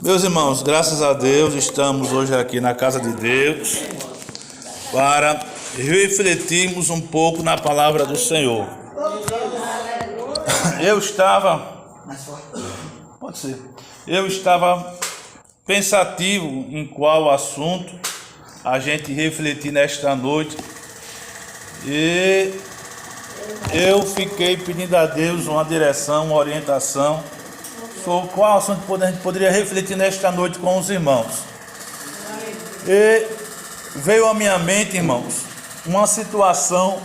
Meus irmãos, graças a Deus, estamos hoje aqui na casa de Deus para refletirmos um pouco na palavra do Senhor. Eu estava pensativo em qual assunto a gente refletir nesta noite e eu fiquei pedindo a Deus uma direção, uma orientação sobre qual assunto a gente poderia refletir nesta noite com os irmãos. E veio à minha mente, irmãos, uma situação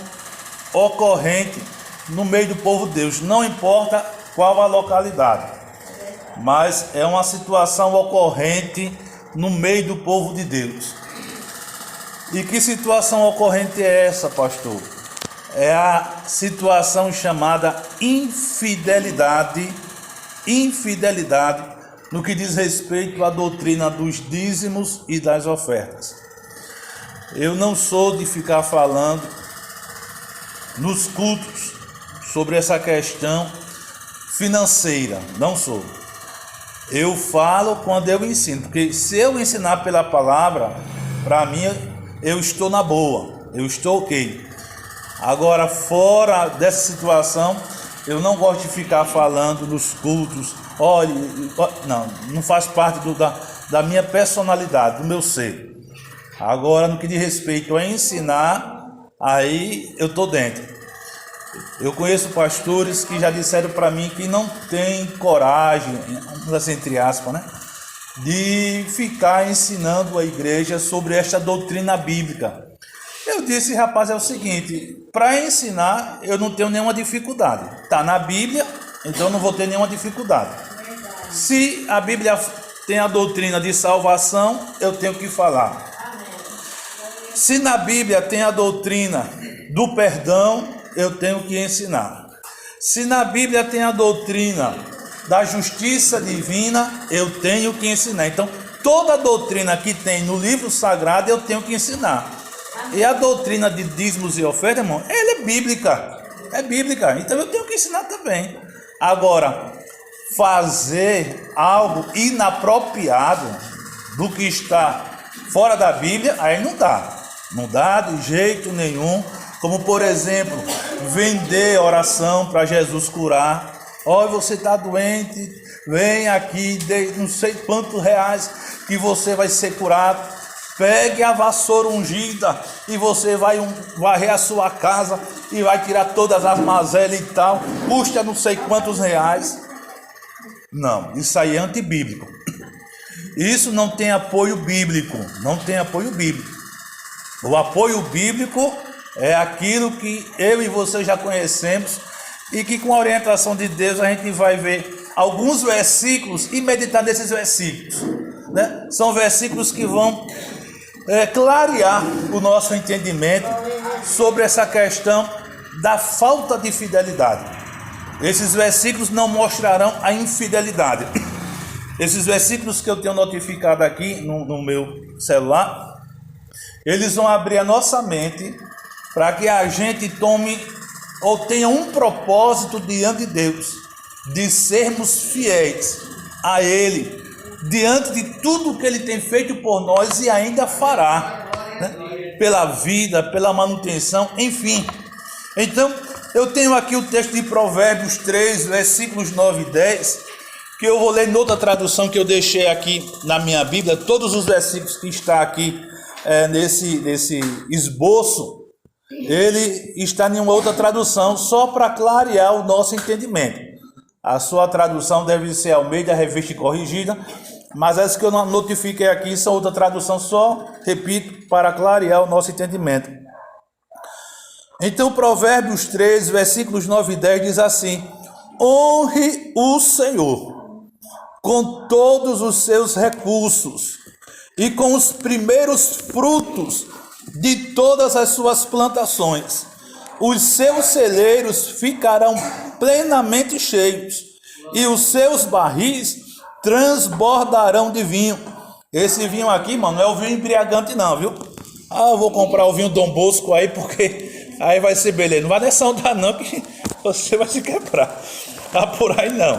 ocorrente no meio do povo de Deus, não importa qual a localidade, mas é uma situação ocorrente no meio do povo de Deus. E que situação ocorrente é essa, pastor? É a situação chamada infidelidade no que diz respeito à doutrina dos dízimos e das ofertas. Eu não sou de ficar falando nos cultos sobre essa questão financeira, não sou. Eu falo quando eu ensino, porque se eu ensinar pela palavra, para mim eu estou na boa, eu estou ok. Agora, fora dessa situação, eu não gosto de ficar falando nos cultos. Olha, não faz parte da minha personalidade, do meu ser. Agora, no que diz respeito a ensinar, aí eu estou dentro. Eu conheço pastores que já disseram para mim que não tem coragem, entre aspas, né, de ficar ensinando a igreja sobre esta doutrina bíblica. Eu disse, rapaz, é o seguinte, para ensinar eu não tenho nenhuma dificuldade. Está na Bíblia, então eu não vou ter nenhuma dificuldade. Se a Bíblia tem a doutrina de salvação, eu tenho que falar. Se na Bíblia tem a doutrina do perdão, eu tenho que ensinar. Se na Bíblia tem a doutrina da justiça divina, eu tenho que ensinar. Então, toda a doutrina que tem no livro sagrado, eu tenho que ensinar. E a doutrina de dízimos e ofertas, irmão, ela é bíblica. É bíblica. Então eu tenho que ensinar também. Agora, fazer algo inapropriado do que está fora da Bíblia, aí não dá. Não dá de jeito nenhum. Como, por exemplo, vender oração para Jesus curar. Olha, você está doente, vem aqui, dê não sei quantos reais que você vai ser curado. Pegue a vassoura ungida e você vai varrer a sua casa e vai tirar todas as mazelas e tal. Custa não sei quantos reais. Não, isso aí é antibíblico. Isso não tem apoio bíblico. Não tem apoio bíblico. O apoio bíblico é aquilo que eu e você já conhecemos e que com a orientação de Deus a gente vai ver alguns versículos e meditar nesses versículos, né? São versículos que vão clarear o nosso entendimento sobre essa questão da falta de fidelidade. Esses versículos não mostrarão a infidelidade. Esses versículos que eu tenho notificado aqui no meu celular, eles vão abrir a nossa mente para que a gente tome ou tenha um propósito diante de Deus, de sermos fiéis a Ele, diante de tudo que Ele tem feito por nós e ainda fará, né? Pela vida, pela manutenção, enfim. Então, eu tenho aqui o texto de Provérbios 3, versículos 9 e 10, que eu vou ler em outra tradução que eu deixei aqui na minha Bíblia. Todos os versículos que está aqui nesse esboço, ele está em uma outra tradução, só para clarear o nosso entendimento. A sua tradução deve ser Almeida, Revista e Corrigida, mas as que eu notifiquei aqui são outra tradução, só, repito, para clarear o nosso entendimento. Então, Provérbios 3, versículos 9 e 10 diz assim: honre o Senhor com todos os seus recursos e com os primeiros frutos de todas as suas plantações. Os seus celeiros ficarão plenamente cheios e os seus barris transbordarão de vinho. Esse vinho aqui, mano, não é o vinho embriagante não, viu? Eu vou comprar o vinho Dom Bosco aí, porque aí vai ser beleza. Não vai nessa onda não, que você vai se quebrar. Tá por aí não.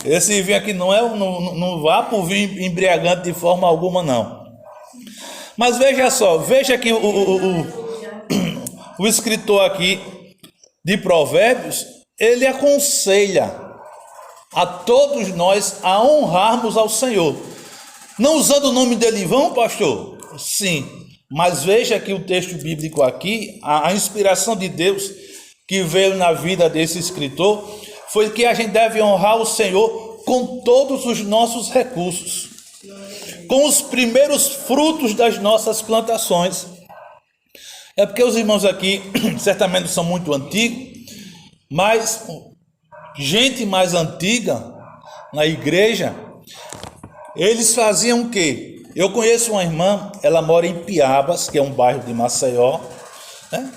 Esse vinho aqui não vá por vinho embriagante de forma alguma, não. Mas veja que o escritor aqui de Provérbios, ele aconselha a todos nós a honrarmos ao Senhor. Não usando o nome dele em vão, pastor? Sim, mas veja que o texto bíblico aqui, a inspiração de Deus que veio na vida desse escritor, foi que a gente deve honrar o Senhor com todos os nossos recursos, com os primeiros frutos das nossas plantações. É porque os irmãos aqui certamente são muito antigos, mas gente mais antiga na igreja, eles faziam o quê? Eu conheço uma irmã, ela mora em Piabas, que é um bairro de Maceió, né?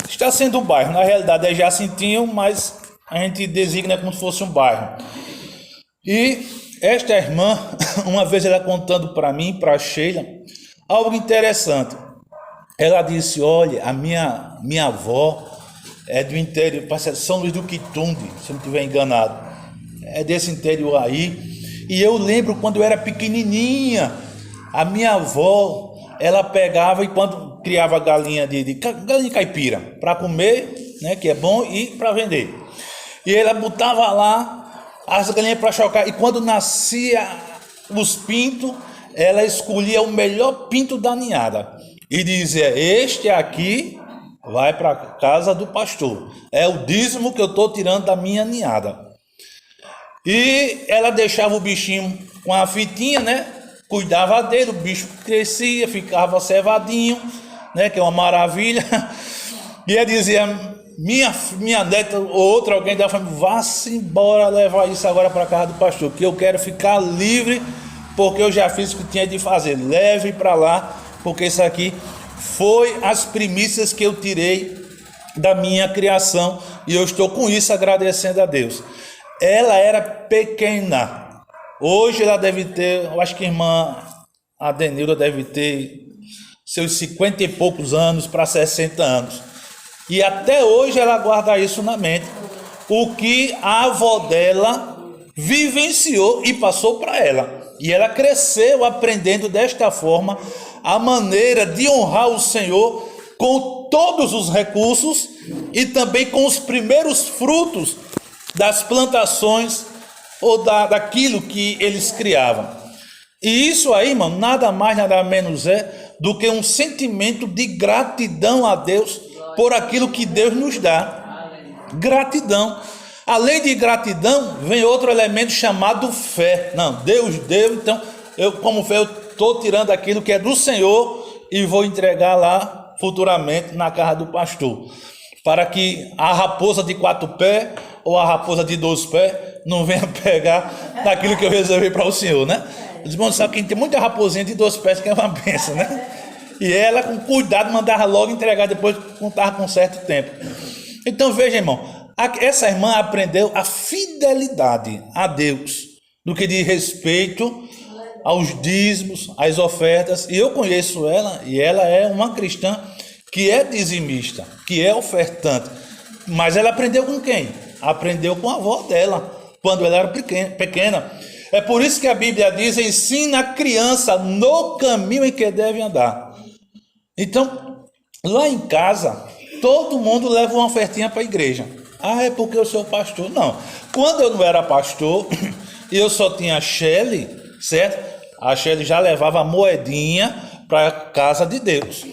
Está sendo um bairro, na realidade é Jacintinho, mas a gente designa como se fosse um bairro. E esta irmã, uma vez ela contando para mim, para a Sheila, algo interessante. Ela disse, olha, a minha avó é do interior, São Luís do Quitunde, se eu não estiver enganado. É desse interior aí. E eu lembro quando eu era pequenininha, a minha avó, ela pegava e quando criava galinha galinha caipira, para comer, né, que é bom, e para vender. E ela botava lá as galinhas para chocar. E quando nascia os pintos, ela escolhia o melhor pinto da ninhada. E dizia, este aqui vai para a casa do pastor. É o dízimo que eu estou tirando da minha ninhada. E ela deixava o bichinho com a fitinha, né? Cuidava dele, o bicho crescia, ficava cevadinho, né? Que é uma maravilha. E ela dizia, minha neta ou outra, alguém da família, vá-se embora levar isso agora para a casa do pastor, que eu quero ficar livre, porque eu já fiz o que tinha de fazer. Leve para lá, porque isso aqui foi as primícias que eu tirei da minha criação, e eu estou com isso agradecendo a Deus. Ela era pequena, hoje ela deve ter, eu acho que a irmã Adenilda deve ter seus 50 e poucos anos para 60 anos, e até hoje ela guarda isso na mente, o que a avó dela vivenciou e passou para ela, e ela cresceu aprendendo desta forma a maneira de honrar o Senhor com todos os recursos e também com os primeiros frutos das plantações ou daquilo que eles criavam. E isso aí, irmão, nada mais, nada menos é do que um sentimento de gratidão a Deus por aquilo que Deus nos dá. Gratidão. Além de gratidão, vem outro elemento chamado fé. Não, Deus deu, então eu, como fé, eu estou tirando aquilo que é do Senhor e vou entregar lá futuramente na casa do pastor, para que a raposa de 4 pés ou a raposa de 12 pés não venha pegar daquilo que eu reservei para o Senhor, né? Os irmãos sabem que tem muita raposinha de 12 pés que é uma benção, né? E ela, com cuidado, mandava logo entregar depois, contava com certo tempo. Então veja, irmão, essa irmã aprendeu a fidelidade a Deus no que diz respeito aos dízimos, às ofertas, e eu conheço ela, e ela é uma cristã que é dizimista, que é ofertante, mas ela aprendeu com quem? Aprendeu com a avó dela, quando ela era pequena. É por isso que a Bíblia diz, ensina a criança no caminho em que deve andar. Então, lá em casa, todo mundo leva uma ofertinha para a igreja. Ah, é porque eu sou pastor? Não. Quando eu não era pastor, e eu só tinha a Shelly, certo? A Shelly já levava a moedinha para a casa de Deus.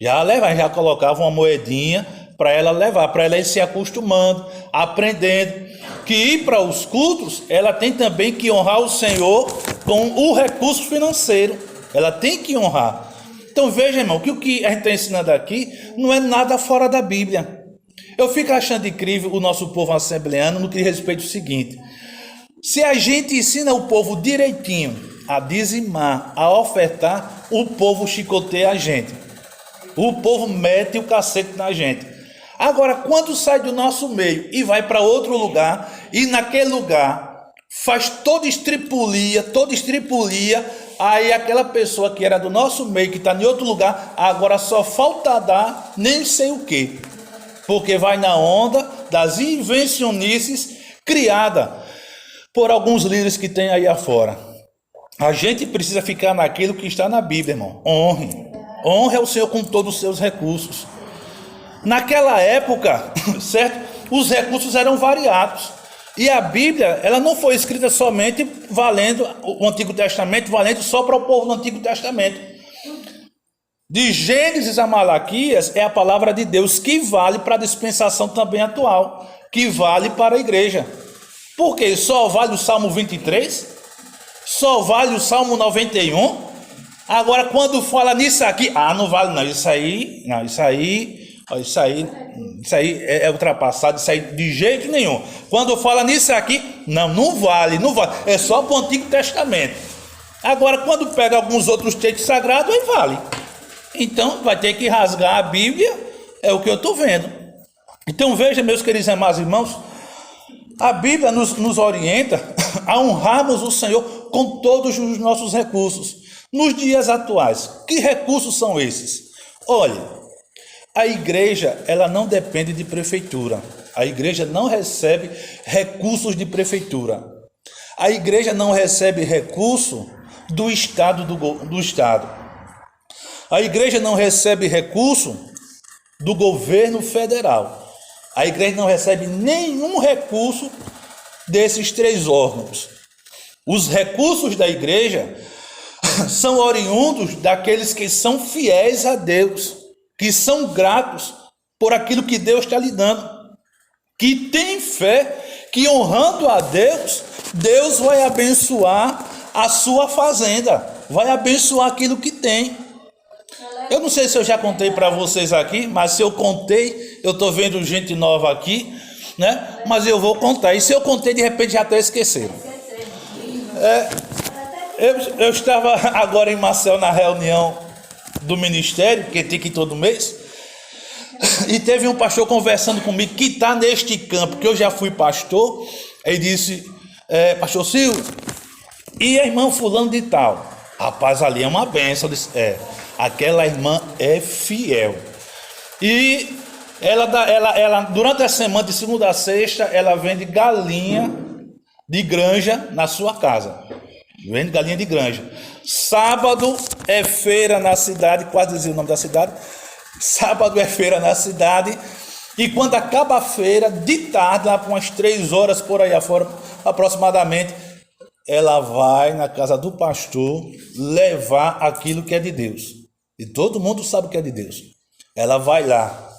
Já colocava uma moedinha para ela levar, para ela ir se acostumando, aprendendo que ir para os cultos, ela tem também que honrar o Senhor com o recurso financeiro. Ela tem que honrar. Então veja, irmão, que o que a gente está ensinando aqui não é nada fora da Bíblia. Eu fico achando incrível o nosso povo assembleano no que diz respeito ao seguinte: se a gente ensina o povo direitinho a dizimar, a ofertar, o povo chicoteia a gente. O povo mete o cacete na gente. Agora, quando sai do nosso meio e vai para outro lugar, e naquele lugar faz toda estripulia, aí aquela pessoa que era do nosso meio, que está em outro lugar, agora só falta dar nem sei o que, porque vai na onda das invencionices criada por alguns líderes que tem aí afora. A gente precisa ficar naquilo que está na Bíblia, irmão. Honre. Honre ao Senhor com todos os seus recursos. Naquela época, certo? Os recursos eram variados. E a Bíblia, ela não foi escrita somente valendo o Antigo Testamento, valendo só para o povo do Antigo Testamento. De Gênesis a Malaquias é a palavra de Deus que vale para a dispensação também atual, que vale para a igreja. Por quê? Só vale o Salmo 23? Só vale o Salmo 91? Agora, quando fala nisso aqui, não vale não, isso aí é ultrapassado, isso aí de jeito nenhum. Quando fala nisso aqui, não vale, é só para o Antigo Testamento. Agora, quando pega alguns outros textos sagrados, aí vale. Então, vai ter que rasgar a Bíblia, é o que eu estou vendo. Então, veja, meus queridos amados irmãos, a Bíblia nos orienta a honrarmos o Senhor com todos os nossos recursos. Nos dias atuais, que recursos são esses? Olha, a igreja, ela não depende de prefeitura. A igreja não recebe recursos de prefeitura. A igreja não recebe recurso do Estado. A igreja não recebe recurso do governo federal. A igreja não recebe nenhum recurso desses três órgãos. Os recursos da igreja são oriundos daqueles que são fiéis a Deus, que são gratos por aquilo que Deus está lhe dando, que tem fé que honrando a Deus, Deus vai abençoar a sua fazenda, vai abençoar aquilo que tem. Eu não sei se eu já contei para vocês aqui, mas se eu contei, eu estou vendo gente nova aqui, né? Mas eu vou contar. E se eu contei, de repente já até esqueceram. Eu estava agora em Maceió na reunião do ministério, que tem que ir todo mês, e teve um pastor conversando comigo que está neste campo, que eu já fui pastor. Ele disse, pastor Silvio, e a irmã fulano de tal? Rapaz, ali é uma bênção. Eu disse, aquela irmã é fiel. E ela durante a semana, de segunda a sexta, ela vende galinha de granja na sua casa. Vende galinha de granja. Sábado é feira na cidade, quase dizia o nome da cidade. Sábado é feira na cidade. E quando acaba a feira, de tarde, lá por umas 3 horas por aí afora, aproximadamente, ela vai na casa do pastor levar aquilo que é de Deus. E todo mundo sabe o que é de Deus. Ela vai lá.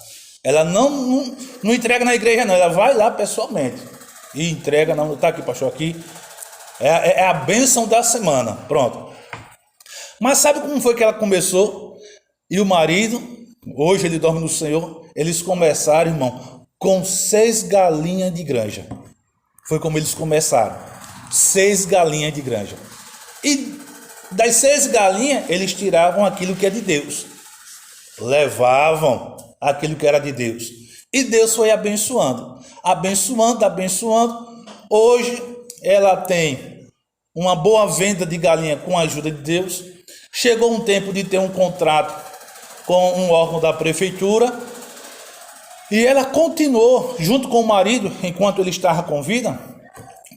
Ela não entrega na igreja, não. Ela vai lá pessoalmente. E entrega, não está aqui, pastor, aqui. É a bênção da semana. Pronto. Mas sabe como foi que ela começou? E o marido, hoje ele dorme no Senhor, eles começaram, irmão, com 6 galinhas de granja. Foi como eles começaram. 6 galinhas de granja. E das 6 galinhas, eles tiravam aquilo que é de Deus. Levavam aquilo que era de Deus. E Deus foi abençoando. Abençoando. Hoje ela tem uma boa venda de galinha com a ajuda de Deus. Chegou um tempo de ter um contrato com um órgão da prefeitura. E ela continuou, junto com o marido, enquanto ele estava com vida,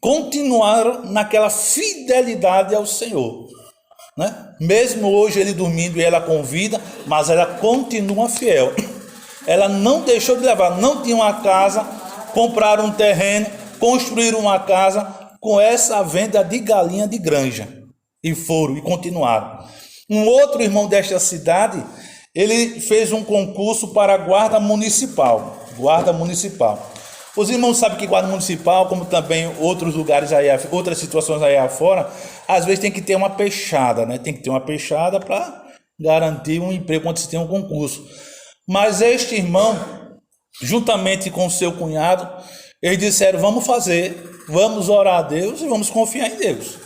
continuaram naquela fidelidade ao Senhor, né? Mesmo hoje ele dormindo e ela com vida, mas ela continua fiel. Ela não deixou de levar, não tinha uma casa, compraram um terreno, construíram uma casa com essa venda de galinha de granja. E foram, e continuaram. Um outro irmão desta cidade, ele fez um concurso para guarda municipal. Os irmãos sabem que guarda municipal, como também outros lugares aí, outras situações aí afora, às vezes tem que ter uma peixada, né? Tem que ter uma peixada para garantir um emprego quando se tem um concurso. Mas este irmão, juntamente com seu cunhado, eles disseram, vamos orar a Deus e vamos confiar em Deus.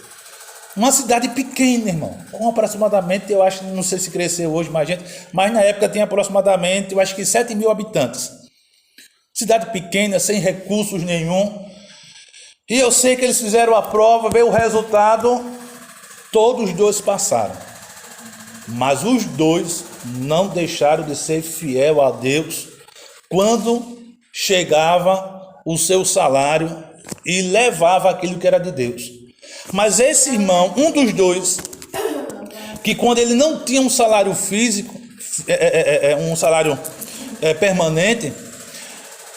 Uma cidade pequena, irmão, com aproximadamente, eu acho, não sei se cresceu hoje mais gente, mas na época tinha aproximadamente, eu acho que 7 mil habitantes. Cidade pequena, sem recursos nenhum. E eu sei que eles fizeram a prova, veio o resultado, todos os 2 passaram. Mas os 2 não deixaram de ser fiel a Deus quando chegava o seu salário e levava aquilo que era de Deus. Mas esse irmão, um dos dois, que quando ele não tinha um salário físico, um salário permanente,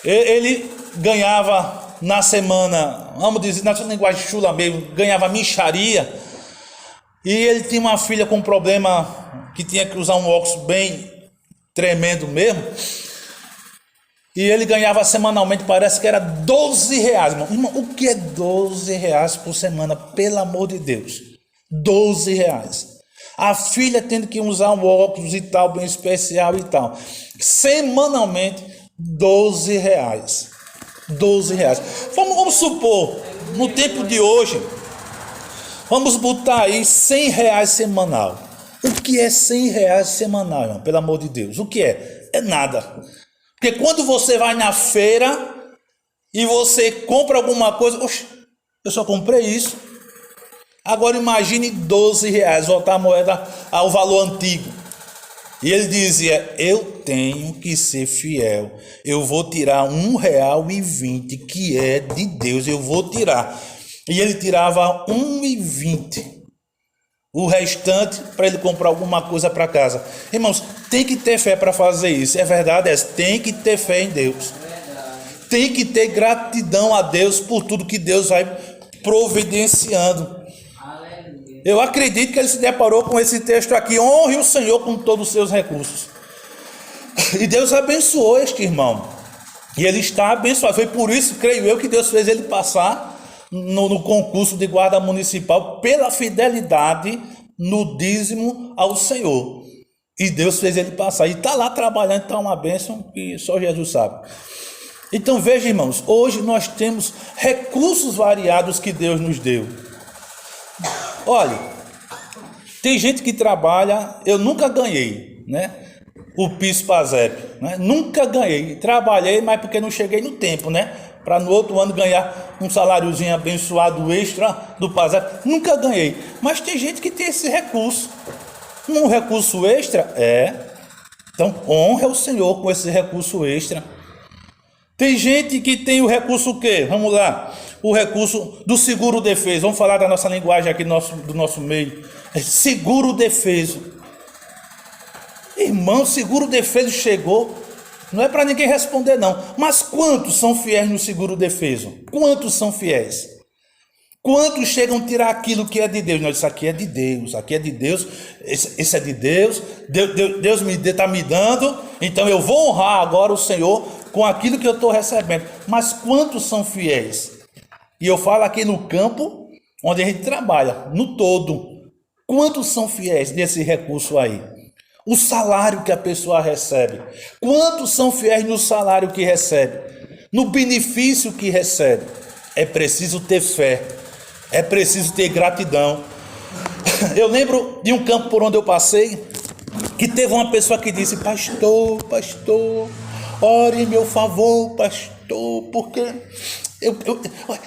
ele ganhava na semana, vamos dizer, na sua linguagem chula mesmo, ganhava mixaria, e ele tinha uma filha com um problema que tinha que usar um óculos bem tremendo mesmo, e ele ganhava semanalmente, parece que era 12 reais. Irmão, o que é 12 reais por semana? Pelo amor de Deus, 12 reais. A filha tendo que usar um óculos e tal, bem especial e tal. Semanalmente, 12 reais. 12 reais. Vamos supor, no tempo de hoje, vamos botar aí 100 reais semanal. O que é 100 reais semanal, irmão? Pelo amor de Deus, o que é? É nada. Porque quando você vai na feira e você compra alguma coisa, oxe, eu só comprei isso. Agora imagine 12 reais, voltar a moeda ao valor antigo. E ele dizia, eu tenho que ser fiel. Eu vou tirar R$1,20, que é de Deus, eu vou tirar. E ele tirava R$1,20. O restante para ele comprar alguma coisa para casa. Irmãos, tem que ter fé para fazer isso. É verdade, tem que ter fé em Deus. Tem que ter gratidão a Deus por tudo que Deus vai providenciando. Eu acredito que ele se deparou com esse texto aqui. Honre o Senhor com todos os seus recursos. E Deus abençoou este irmão. E ele está abençoado. Foi por isso, creio eu, que Deus fez ele passar no concurso de guarda municipal pela fidelidade no dízimo ao Senhor. E Deus fez ele passar. E está lá trabalhando, está uma bênção que só Jesus sabe. Então veja, irmãos, hoje nós temos recursos variados que Deus nos deu. Olha, tem gente que trabalha, eu nunca ganhei, né? O PIS/PASEP, né? Nunca ganhei. Trabalhei, mas porque não cheguei no tempo, né? Para no outro ano ganhar um saláriozinho abençoado extra do PASEP. Nunca ganhei. Mas tem gente que tem esse recurso. Um recurso extra então honra o Senhor com esse recurso extra. Tem gente que tem o recurso o quê? Vamos lá. O recurso do seguro-defeso. Vamos falar da nossa linguagem aqui do nosso meio. Seguro-defeso. Irmão, seguro-defeso chegou. Não é para ninguém responder, não. Mas quantos são fiéis no seguro-defeso? Quantos são fiéis? Quantos chegam a tirar aquilo que é de Deus? Não, isso aqui é de Deus, aqui é de Deus, isso é de Deus, Deus está me dando, então eu vou honrar agora o Senhor com aquilo que eu estou recebendo. Mas quantos são fiéis? E eu falo aqui no campo onde a gente trabalha, no todo. Quantos são fiéis nesse recurso aí? O salário que a pessoa recebe. Quantos são fiéis no salário que recebe? No benefício que recebe? É preciso ter fé. É preciso ter gratidão. Eu lembro de um campo por onde eu passei, que teve uma pessoa que disse, pastor, ore em meu favor, pastor, porque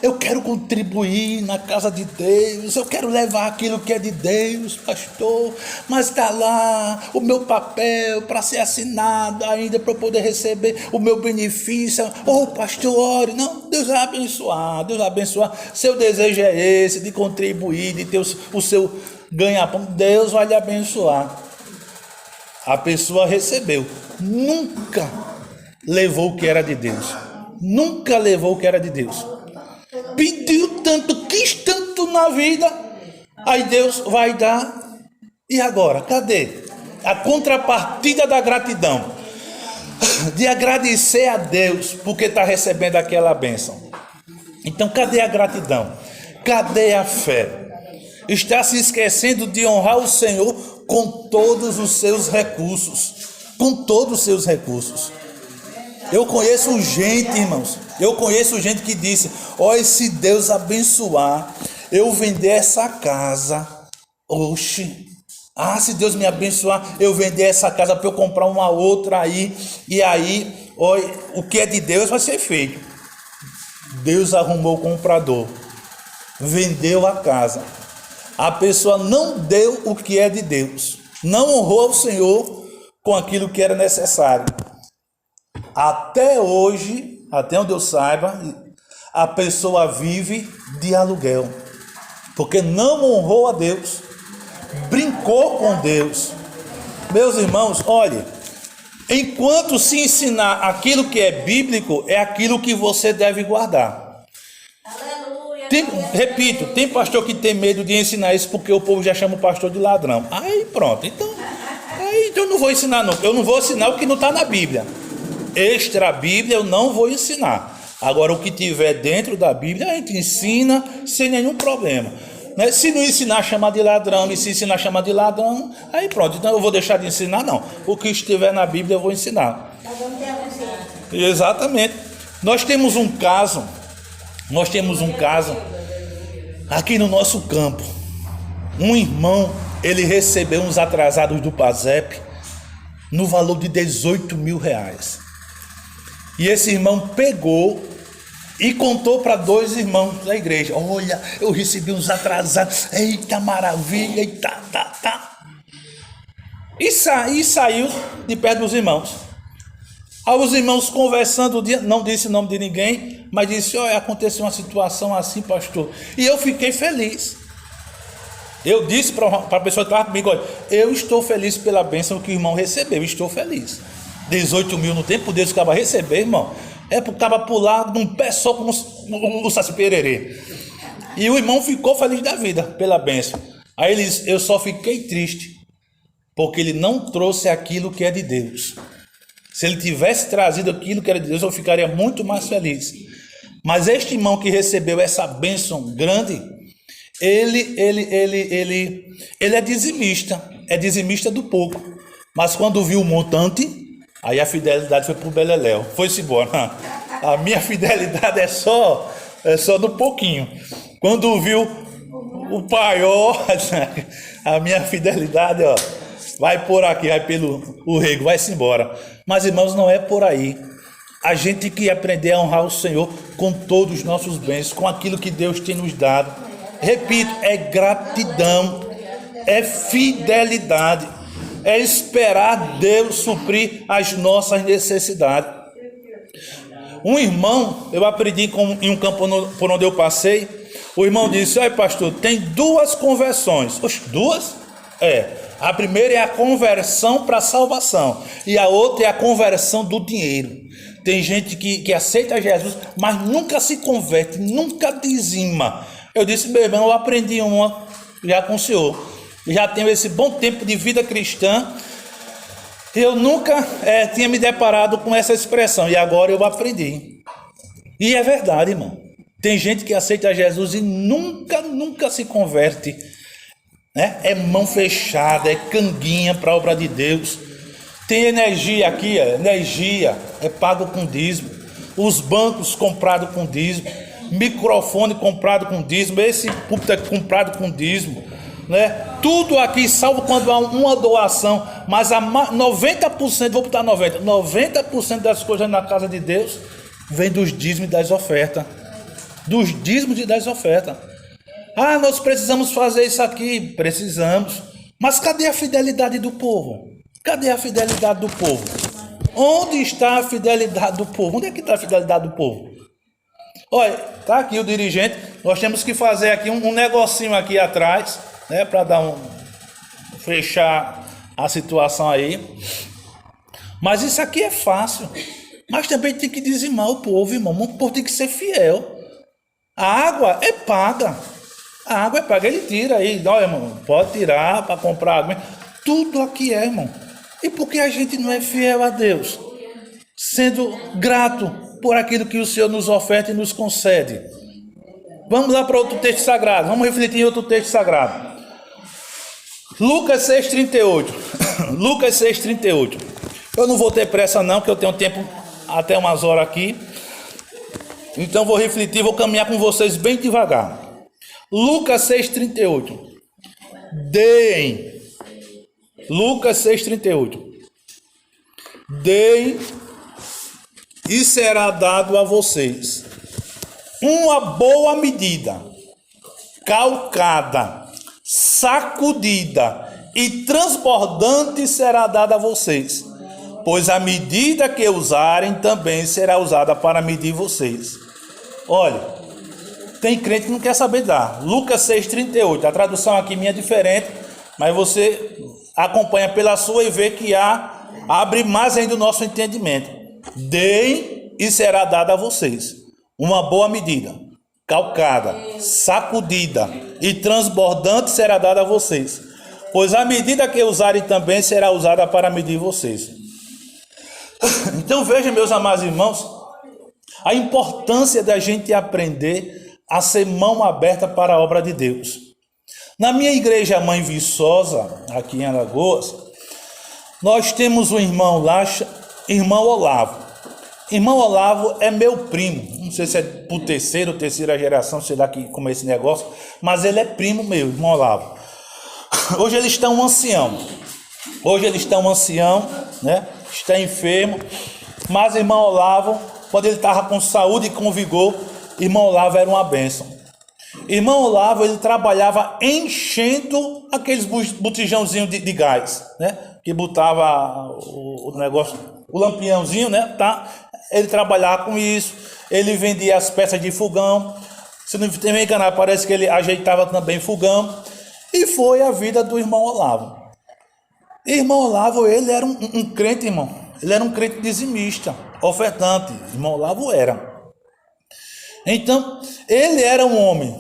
eu quero contribuir na casa de Deus, eu quero levar aquilo que é de Deus, pastor, mas está lá o meu papel para ser assinado ainda, para eu poder receber o meu benefício. Pastor, ore. Não, Deus vai abençoar, seu desejo é esse, de contribuir, de ter o seu ganha-pão, Deus vai lhe abençoar. A pessoa recebeu, nunca levou o que era de Deus. Nunca levou o que era de Deus. Pediu tanto, quis tanto na vida. Aí Deus vai dar. E agora? Cadê? A contrapartida da gratidão. De agradecer a Deus porque está recebendo aquela bênção. Então cadê a gratidão? Cadê a fé? Está se esquecendo de honrar o Senhor com todos os seus recursos. Com todos os seus recursos. Eu conheço gente, irmãos, que disse, se Deus abençoar, eu vender essa casa, se Deus me abençoar, eu vender essa casa para eu comprar uma outra aí, e aí, o que é de Deus vai ser feito. Deus arrumou o comprador, vendeu a casa, a pessoa não deu o que é de Deus, não honrou o Senhor com aquilo que era necessário. Até hoje, até onde eu saiba, a pessoa vive de aluguel, porque não honrou a Deus, brincou com Deus. Meus irmãos, olhe, enquanto se ensinar aquilo que é bíblico, é aquilo que você deve guardar. Repito, tem pastor que tem medo de ensinar isso porque o povo já chama o pastor de ladrão. Aí pronto, então eu não vou ensinar não. Eu não vou ensinar o que não está na Bíblia. Extra Bíblia eu não vou ensinar. Agora o que tiver dentro da Bíblia a gente ensina sem nenhum problema, né? Se não ensinar, chama de ladrão. E se ensinar, chama de ladrão. Aí pronto, então eu vou deixar de ensinar não. O que estiver na Bíblia eu vou ensinar. Exatamente. Nós temos um caso aqui no nosso campo. Um irmão, ele recebeu uns atrasados do PASEP no valor de 18 mil reais. E esse irmão pegou e contou para 2 irmãos da igreja: olha, eu recebi uns atrasados, eita maravilha, eita, tá. E saiu de perto dos irmãos. Aí os irmãos conversando, não disse o nome de ninguém, mas disse: olha, aconteceu uma situação assim, pastor. E eu fiquei feliz. Eu disse para a pessoa que estava comigo: olha, eu estou feliz pela bênção que o irmão recebeu, estou feliz. 18 mil no tempo desse que acaba receber, irmão, é para o cara pular num pé só como o Saci Pererê. E o irmão ficou feliz da vida pela bênção. Aí ele disse: eu só fiquei triste porque ele não trouxe aquilo que é de Deus. Se ele tivesse trazido aquilo que era de Deus, eu ficaria muito mais feliz. Mas este irmão que recebeu essa bênção grande, ele é dizimista do pouco. Mas quando viu o montante, aí a fidelidade foi pro beleléu, foi-se embora. A minha fidelidade é só do pouquinho. Quando viu o paior, a minha fidelidade, ó, vai por aqui, vai pelo o rego, vai-se embora. Mas, irmãos, não é por aí. A gente tem que aprender a honrar o Senhor com todos os nossos bens, com aquilo que Deus tem nos dado. Repito, é gratidão, é fidelidade, é esperar Deus suprir as nossas necessidades. Um irmão, eu aprendi em um campo por onde eu passei, o irmão disse: olha, pastor, tem 2 conversões. Oxe, 2? A primeira é a conversão para a salvação e a outra é a conversão do dinheiro. Tem gente que aceita Jesus, mas nunca se converte, nunca dizima. Eu disse: meu irmão, eu aprendi uma já com o senhor. Já tenho esse bom tempo de vida cristã. Eu nunca tinha me deparado com essa expressão e agora eu aprendi. E é verdade, irmão. Tem gente que aceita Jesus e nunca se converte. É mão fechada, é canguinha para a obra de Deus. Tem energia aqui, energia é pago com dízimo. Os bancos comprados com dízimo, microfone comprado com dízimo, esse púlpito é comprado com dízimo, né? Tudo aqui, salvo quando há uma doação, mas a 90%, vou botar 90% das coisas na casa de Deus vem dos dízimos e das ofertas. Dos dízimos e das ofertas. Ah, nós precisamos fazer isso aqui. Precisamos. Mas cadê a fidelidade do povo? Cadê a fidelidade do povo? Onde está a fidelidade do povo? Onde é que está a fidelidade do povo? Olha, está aqui o dirigente. Nós temos que fazer aqui um negocinho aqui atrás, né, para fechar a situação aí. Mas isso aqui é fácil. Mas também tem que dizimar o povo, irmão. O povo tem que ser fiel. A água é paga. A água é paga, ele tira aí, olha, irmão, pode tirar para comprar água. Tudo aqui é, irmão. E por que a gente não é fiel a Deus? Sendo grato por aquilo que o Senhor nos oferta e nos concede. Vamos lá para outro texto sagrado, vamos refletir em outro texto sagrado. Lucas 6,38. Lucas 6,38. Eu não vou ter pressa não, porque eu tenho tempo até umas horas aqui. Então vou refletir, vou caminhar com vocês bem devagar. Lucas 6,38. Deem. Lucas 6,38. Deem e será dado a vocês uma boa medida, calcada, sacudida e transbordante será dada a vocês, pois a medida que usarem também será usada para medir vocês. Olha, tem crente que não quer saber dar. Lucas 6,38, a tradução aqui minha é diferente, mas você acompanha pela sua e vê que abre mais ainda o nosso entendimento. Deem e será dado a vocês uma boa medida, calcada, sacudida e transbordante será dada a vocês, pois a medida que usarem também será usada para medir vocês. Então veja, meus amados irmãos, a importância da gente aprender a ser mão aberta para a obra de Deus. Na minha igreja Mãe Viçosa, aqui em Alagoas, nós temos um irmão lá, irmão Olavo. Irmão Olavo é meu primo, não sei se é por terceira geração, sei lá como é esse negócio, mas ele é primo meu, irmão Olavo. Hoje ele está um ancião, né? Está enfermo, mas irmão Olavo, quando ele estava com saúde e com vigor, irmão Olavo era uma bênção. Irmão Olavo, ele trabalhava enchendo aqueles botijãozinhos de gás, né? Que botava o negócio, o lampiãozinho, né? Tá? Ele trabalhava com isso, ele vendia as peças de fogão, se não me enganar, parece que ele ajeitava também fogão, e foi a vida do irmão Olavo. Irmão Olavo, ele era um crente, irmão, ele era um crente dizimista, ofertante, irmão Olavo era. Então, ele era um homem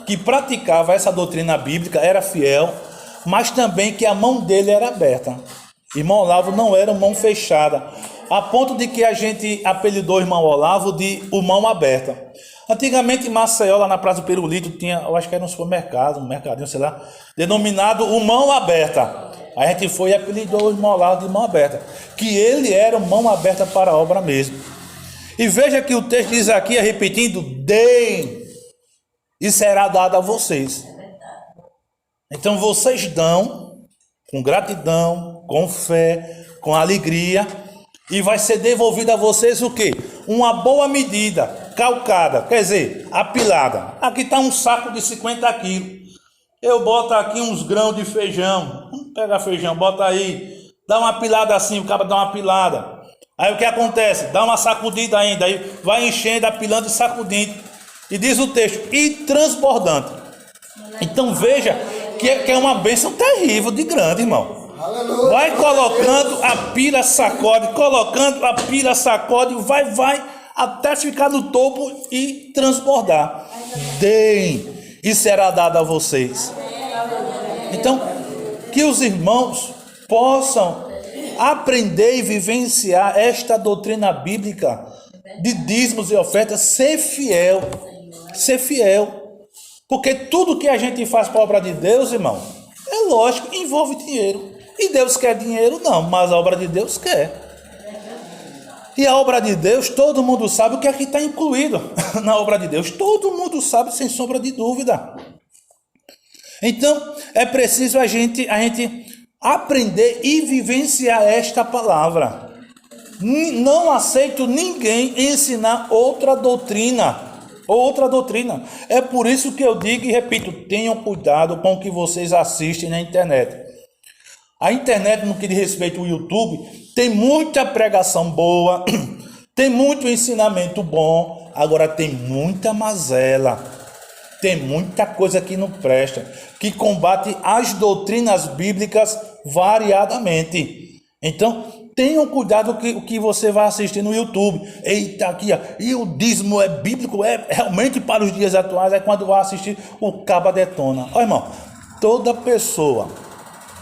que praticava essa doutrina bíblica, era fiel, mas também que a mão dele era aberta. Irmão Olavo não era mão fechada, a ponto de que a gente apelidou o irmão Olavo de o mão aberta. Antigamente em Maceió, lá na Praça do Pirulito, tinha, eu acho que era um supermercado, um mercadinho, sei lá, denominado o mão aberta. A gente foi e apelidou o irmão Olavo de mão aberta, que ele era mão aberta para a obra mesmo. E veja que o texto diz aqui, repetindo, deem e será dado a vocês. Então vocês dão com gratidão, com fé, com alegria, e vai ser devolvido a vocês o quê? Uma boa medida, calcada, quer dizer, apilada. Aqui está um saco de 50 quilos. Eu boto aqui uns grãos de feijão. Pega feijão, bota aí. Dá uma pilada assim, o cara dá uma pilada. Aí o que acontece? Dá uma sacudida ainda. Aí vai enchendo, apilando e sacudindo. E diz o texto, e transbordante. Então veja que é uma bênção terrível de grande, irmão. Vai colocando a pilha, sacode, colocando a pilha, sacode, vai, até ficar no topo e transbordar. Deem e será dado a vocês. Então, que os irmãos possam aprender e vivenciar esta doutrina bíblica de dízimos e ofertas, ser fiel, porque tudo que a gente faz para a obra de Deus, irmão, é lógico, envolve dinheiro. E Deus quer dinheiro? Não, mas a obra de Deus quer. E a obra de Deus, todo mundo sabe o que é que está incluído na obra de Deus. Todo mundo sabe, sem sombra de dúvida. Então, é preciso a gente aprender e vivenciar esta palavra. Não aceito ninguém ensinar outra doutrina. É por isso que eu digo e repito, tenham cuidado com o que vocês assistem na internet. A internet, no que diz respeito ao YouTube, tem muita pregação boa, tem muito ensinamento bom, agora tem muita mazela, tem muita coisa que não presta, que combate as doutrinas bíblicas variadamente. Então, tenham cuidado com o que você vai assistir no YouTube. Eita, aqui, ó, e o dízimo é bíblico, é realmente para os dias atuais, é quando vai assistir o caba detona. Ó, irmão, toda pessoa,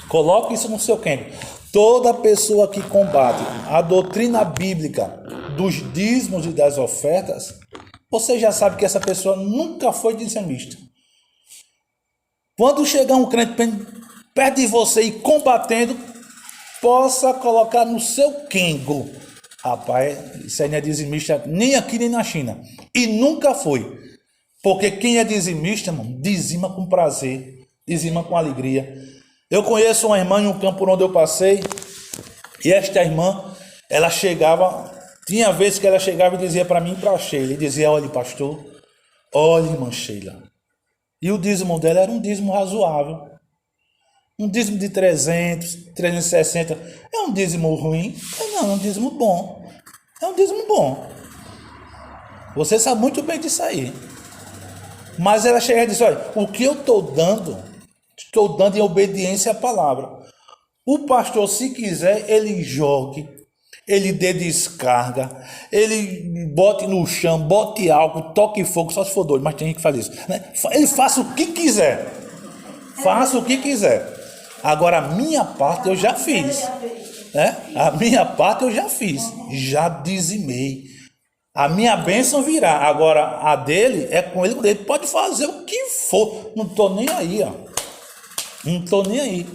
coloque isso no seu quente, toda pessoa que combate a doutrina bíblica dos dízimos e das ofertas, você já sabe que essa pessoa nunca foi dizimista. Quando chegar um crente perto de você e combatendo, possa colocar no seu quengo. Rapaz, isso aí não é dizimista nem aqui nem na China. E nunca foi. Porque quem é dizimista, irmão, dizima com prazer, dizima com alegria. Eu conheço uma irmã em um campo onde eu passei, e esta irmã, ela chegava, tinha vezes que ela chegava e dizia para mim e para a Sheila, e dizia, olha pastor, olha irmã Sheila. E o dízimo dela era um dízimo razoável. Um dízimo de 300, 360, é um dízimo ruim? Não, é um dízimo bom. É um dízimo bom. Você sabe muito bem disso aí. Mas ela chega e diz, olha, o que eu estou dando em obediência à palavra. O pastor, se quiser, ele jogue, ele dê descarga, ele bote no chão, bote álcool, toque fogo, só se for doido, mas tem gente que faz isso, né? Ele faça o que quiser. Faça o que quiser. Agora, a minha parte eu já fiz. Né? A minha parte eu já fiz. Já dizimei. A minha bênção virá. Agora, a dele é com ele. Ele pode fazer o que for. Não estou nem aí, ó. Não estou nem aí.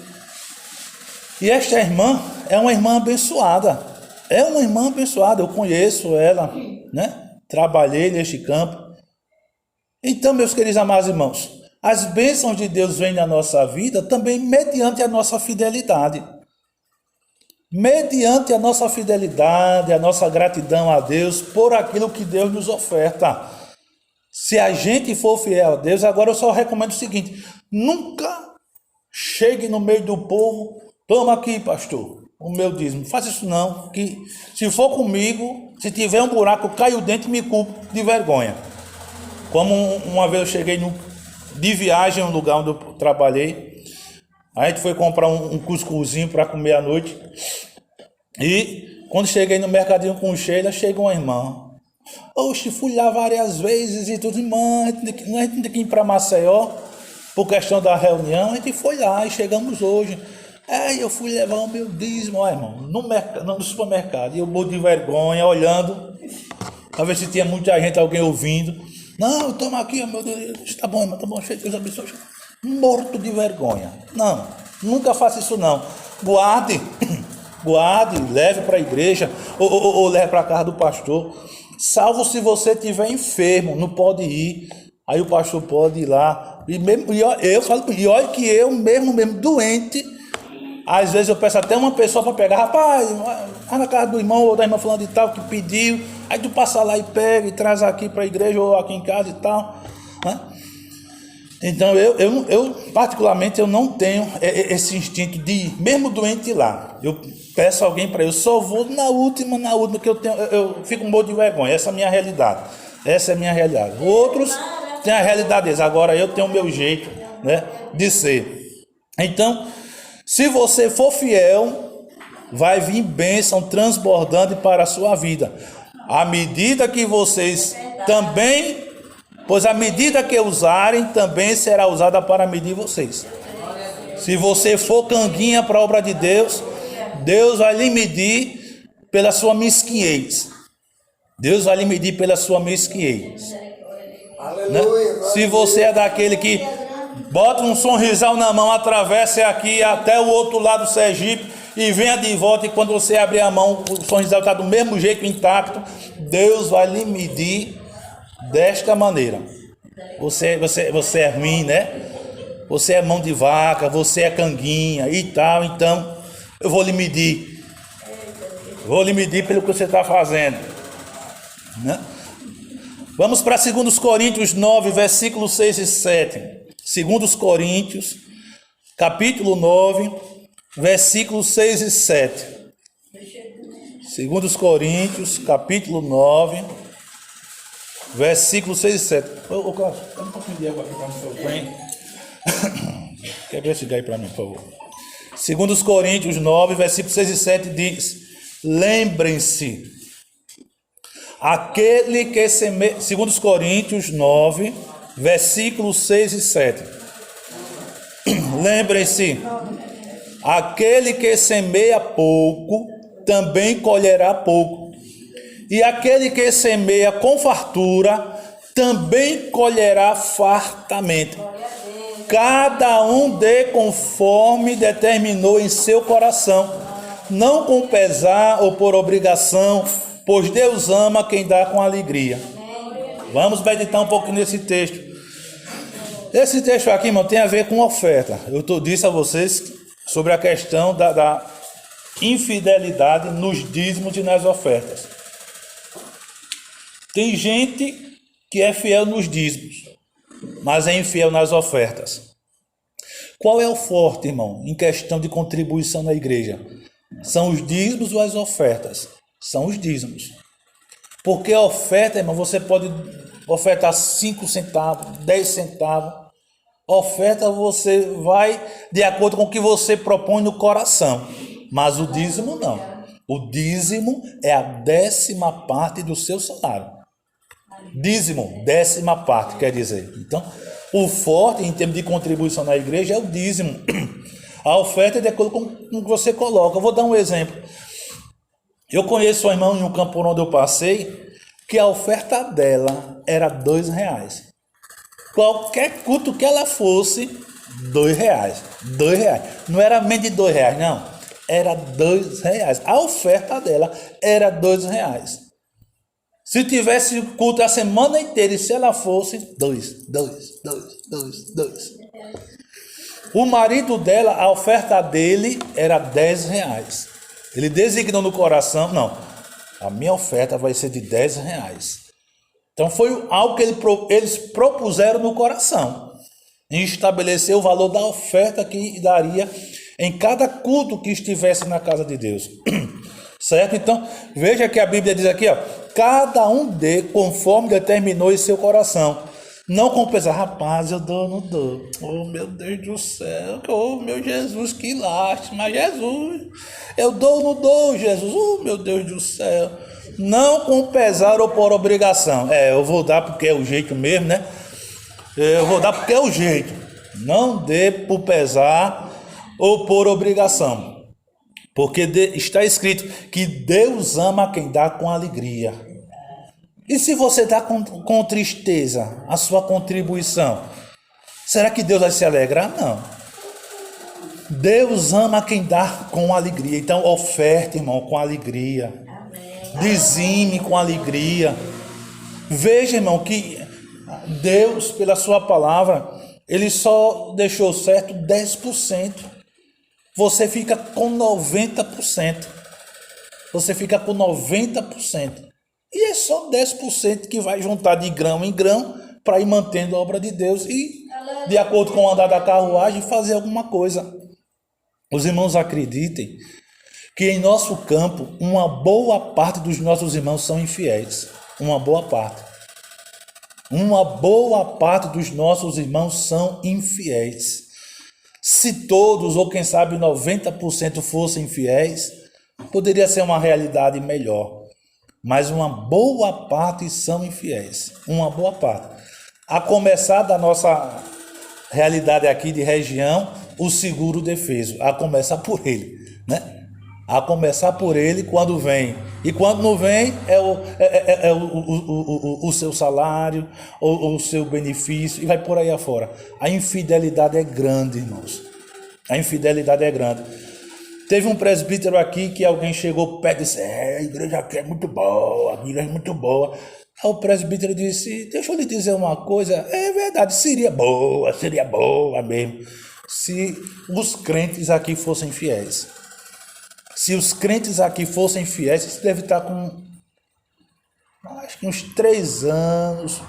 E esta irmã é uma irmã abençoada. É uma irmã abençoada. Eu conheço ela, né? Trabalhei neste campo. Então, meus queridos amados irmãos, as bênçãos de Deus vêm na nossa vida também mediante a nossa fidelidade. Mediante a nossa fidelidade, a nossa gratidão a Deus por aquilo que Deus nos oferta. Se a gente for fiel a Deus, agora eu só recomendo o seguinte: nunca chegue no meio do povo, toma aqui, pastor, o meu dízimo. Não faça isso não, que se for comigo, se tiver um buraco, cai o dente e me culpo de vergonha. Como uma vez eu cheguei de viagem, um lugar onde eu trabalhei, a gente foi comprar um cuscuzinho para comer à noite. E quando cheguei no mercadinho com Sheila, chegou uma irmã. Oxe, fui lá várias vezes e tudo, irmã, a gente tem que ir para Maceió por questão da reunião. A gente foi lá e chegamos hoje. Eu fui levar o meu dízimo, ó, irmão, no supermercado. E eu morro de vergonha, olhando, para ver se tinha muita gente, alguém ouvindo. Não, toma aqui, meu Deus, tá bom, irmão, tá bom, cheio de Deus abençoe. Morto de vergonha. Não, nunca faça isso não. Guarde, leve para a igreja ou leve para a casa do pastor. Salvo se você estiver enfermo, não pode ir. Aí o pastor pode ir lá. E olha que eu mesmo doente, às vezes eu peço até uma pessoa para pegar. Rapaz, vai na casa do irmão ou da irmã fulano de tal que pediu. Aí tu passa lá e pega e traz aqui para a igreja ou aqui em casa e tal, né? Então eu particularmente eu não tenho esse instinto de ir, mesmo doente lá. Eu peço alguém para eu só vou na última que eu fico um pouco de vergonha. Essa é a minha realidade. Essa é a minha realidade. Outros têm a realidade deles. Agora eu tenho o meu jeito, né, de ser. Então, se você for fiel, vai vir bênção transbordando para a sua vida. À medida que vocês também, pois a medida que usarem também será usada para medir vocês. Se você for canguinha para a obra de Deus, Deus vai lhe medir pela sua mesquinhez. Deus vai lhe medir pela sua mesquinhez. Né? Se você é daquele que bota um sorrisal na mão, atravessa aqui até o outro lado do Sergipe e venha de volta, e quando você abrir a mão, o sorrisal está do mesmo jeito, intacto, Deus vai lhe medir desta maneira. Você é ruim, né? Você é mão de vaca, você é canguinha e tal, então eu vou lhe medir. Vou lhe medir pelo que você está fazendo, né? Vamos para 2 Coríntios 9, versículos 6 e 7. 2 Coríntios, capítulo 9, versículos 6 e 7. 2 Coríntios, capítulo 9, versículos 6 e 7. Ô, Cláudio, dá um pouquinho de água aqui para o seu bem. Quebra esse gás para mim, por favor. 2 Coríntios 9, versículos 6 e 7 diz: lembrem-se, aquele que semeia. 2 Coríntios 9, versículos 6 e 7. Lembrem-se, aquele que semeia pouco, também colherá pouco. E aquele que semeia com fartura, também colherá fartamente. Cada um dê conforme determinou em seu coração, não com pesar ou por obrigação, pois Deus ama quem dá com alegria. Vamos meditar um pouquinho nesse texto. Esse texto aqui, irmão, tem a ver com oferta. Eu disse a vocês sobre a questão da infidelidade nos dízimos e nas ofertas. Tem gente que é fiel nos dízimos, mas é infiel nas ofertas. Qual é o forte, irmão, em questão de contribuição na igreja? São os dízimos ou as ofertas? São os dízimos. Porque a oferta, irmão, você pode ofertar 5 centavos, 10 centavos. A oferta você vai de acordo com o que você propõe no coração. Mas o dízimo não. O dízimo é a 10ª parte do seu salário. Dízimo, 10ª parte, quer dizer. Então, o forte em termos de contribuição na igreja é o dízimo. A oferta é de acordo com o que você coloca. Eu vou dar um exemplo. Eu conheço uma irmã em um campo onde eu passei, que a oferta dela era R$2. Qualquer culto que ela fosse, R$2. R$2. Não era menos de R$2, não. Era R$2. A oferta dela era R$2. Se tivesse culto a semana inteira e se ela fosse, 2. O marido dela, a oferta dele era R$10. Ele designou no coração, não, a minha oferta vai ser de R$10. Então foi algo que eles propuseram no coração, em estabelecer o valor da oferta que daria em cada culto que estivesse na casa de Deus. Certo? Então, veja que a Bíblia diz aqui, ó, cada um dê conforme determinou em seu coração. Não compensar, rapaz, eu dou, não dou. Oh, meu Deus do céu, oh, meu Jesus, que lástima, Jesus. Eu dou, não dou, Jesus, oh, meu Deus do céu. Não com pesar ou por obrigação. Eu vou dar porque é o jeito mesmo, né? Eu vou dar porque é o jeito. Não dê por pesar ou por obrigação. Porque está escrito que Deus ama quem dá com alegria. E se você dá com tristeza a sua contribuição, será que Deus vai se alegrar? Não. Deus ama quem dá com alegria. Então, oferte, irmão, com alegria. Dizime com alegria. Veja, irmão, que Deus, pela sua palavra, Ele só deixou certo 10%. Você fica com 90%. Você fica com 90%. E é só 10% que vai juntar de grão em grão para ir mantendo a obra de Deus e, de acordo com o andar da carruagem, fazer alguma coisa. Os irmãos acreditem que em nosso campo, uma boa parte dos nossos irmãos são infiéis. Uma boa parte. Uma boa parte dos nossos irmãos são infiéis. Se todos, ou quem sabe 90% fossem fiéis, poderia ser uma realidade melhor. Mas uma boa parte são infiéis. Uma boa parte. A começar da nossa realidade aqui de região, o seguro defeso. A começar por ele, né? A começar por ele quando vem. E quando não vem, é o seu salário, o seu benefício, e vai por aí afora. A infidelidade é grande, irmãos. A infidelidade é grande. Teve um presbítero aqui que alguém chegou perto e disse: a igreja aqui é muito boa, a igreja é muito boa. Aí o presbítero disse: deixa eu lhe dizer uma coisa, é verdade, seria boa mesmo, se os crentes aqui fossem fiéis. Se os crentes aqui fossem fiéis, você deve estar com, acho que uns 3 anos,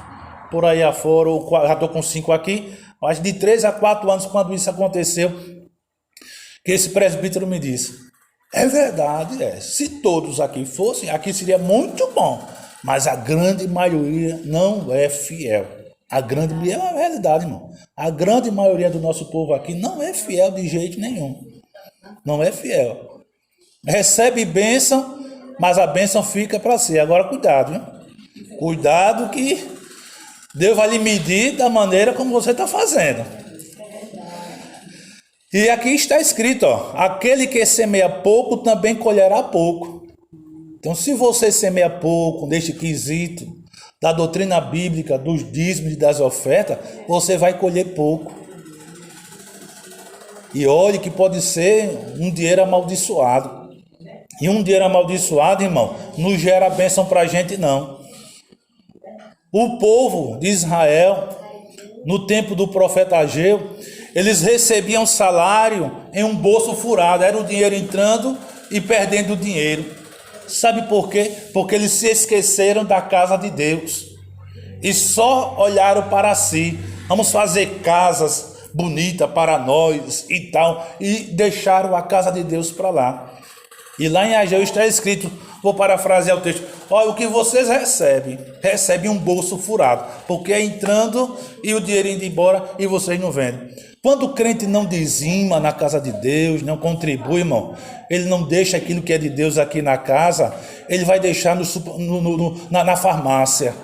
por aí afora, ou já estou com 5 aqui, mas de 3 a 4 anos, quando isso aconteceu, que esse presbítero me disse: é verdade, se todos aqui fossem, aqui seria muito bom, mas a grande maioria não é fiel. A grande maioria é uma realidade, irmão. A grande maioria do nosso povo aqui não é fiel de jeito nenhum. Não é fiel. Recebe bênção, mas a bênção fica para si. Agora cuidado, viu? Cuidado que Deus vai lhe medir da maneira como você está fazendo. E aqui está escrito, ó, aquele que semeia pouco também colherá pouco. Então, se você semeia pouco neste quesito da doutrina bíblica, dos dízimos e das ofertas, você vai colher pouco. E olhe que pode ser um dinheiro amaldiçoado. E um dinheiro amaldiçoado, irmão, não gera bênção para a gente, não. O povo de Israel, no tempo do profeta Ageu, eles recebiam salário em um bolso furado. Era o dinheiro entrando e perdendo o dinheiro. Sabe por quê? Porque eles se esqueceram da casa de Deus. E só olharam para si. Vamos fazer casas bonitas para nós e tal. E deixaram a casa de Deus para lá. E lá em Ageu está escrito, vou parafrasear o texto: olha, o que vocês recebem um bolso furado, porque é entrando e o dinheiro indo embora e vocês não vendem. Quando o crente não dizima na casa de Deus, não contribui, irmão, ele não deixa aquilo que é de Deus aqui na casa, ele vai deixar na farmácia.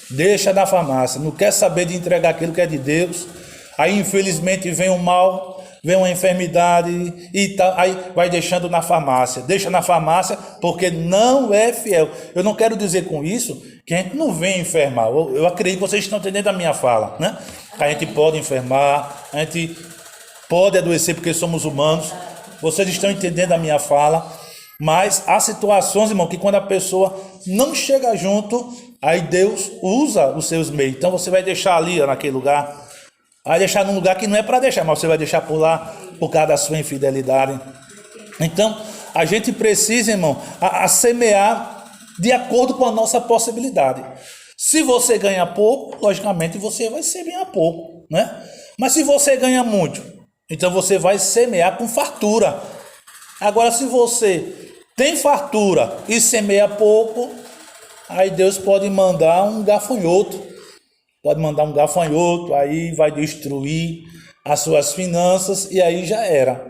Deixa na farmácia, não quer saber de entregar aquilo que é de Deus. Aí infelizmente vem um mal, vem uma enfermidade e aí vai deixando na farmácia. Deixa na farmácia porque não é fiel. Eu não quero dizer com isso que a gente não vem enfermar. Eu acredito que vocês estão entendendo a minha fala, né? A gente pode enfermar, a gente pode adoecer porque somos humanos. Vocês estão entendendo a minha fala. Mas há situações, irmão, que quando a pessoa não chega junto, aí Deus usa os seus meios. Então você vai deixar ali, ó, naquele lugar. Vai deixar num lugar que não é para deixar, mas você vai deixar por lá por causa da sua infidelidade. Então, a gente precisa, irmão, a semear de acordo com a nossa possibilidade. Se você ganha pouco, logicamente você vai semear pouco, né? Mas se você ganha muito, então você vai semear com fartura. Agora, se você tem fartura e semeia pouco, aí Deus pode mandar um gafanhoto. Pode mandar um gafanhoto, aí vai destruir as suas finanças e aí já era.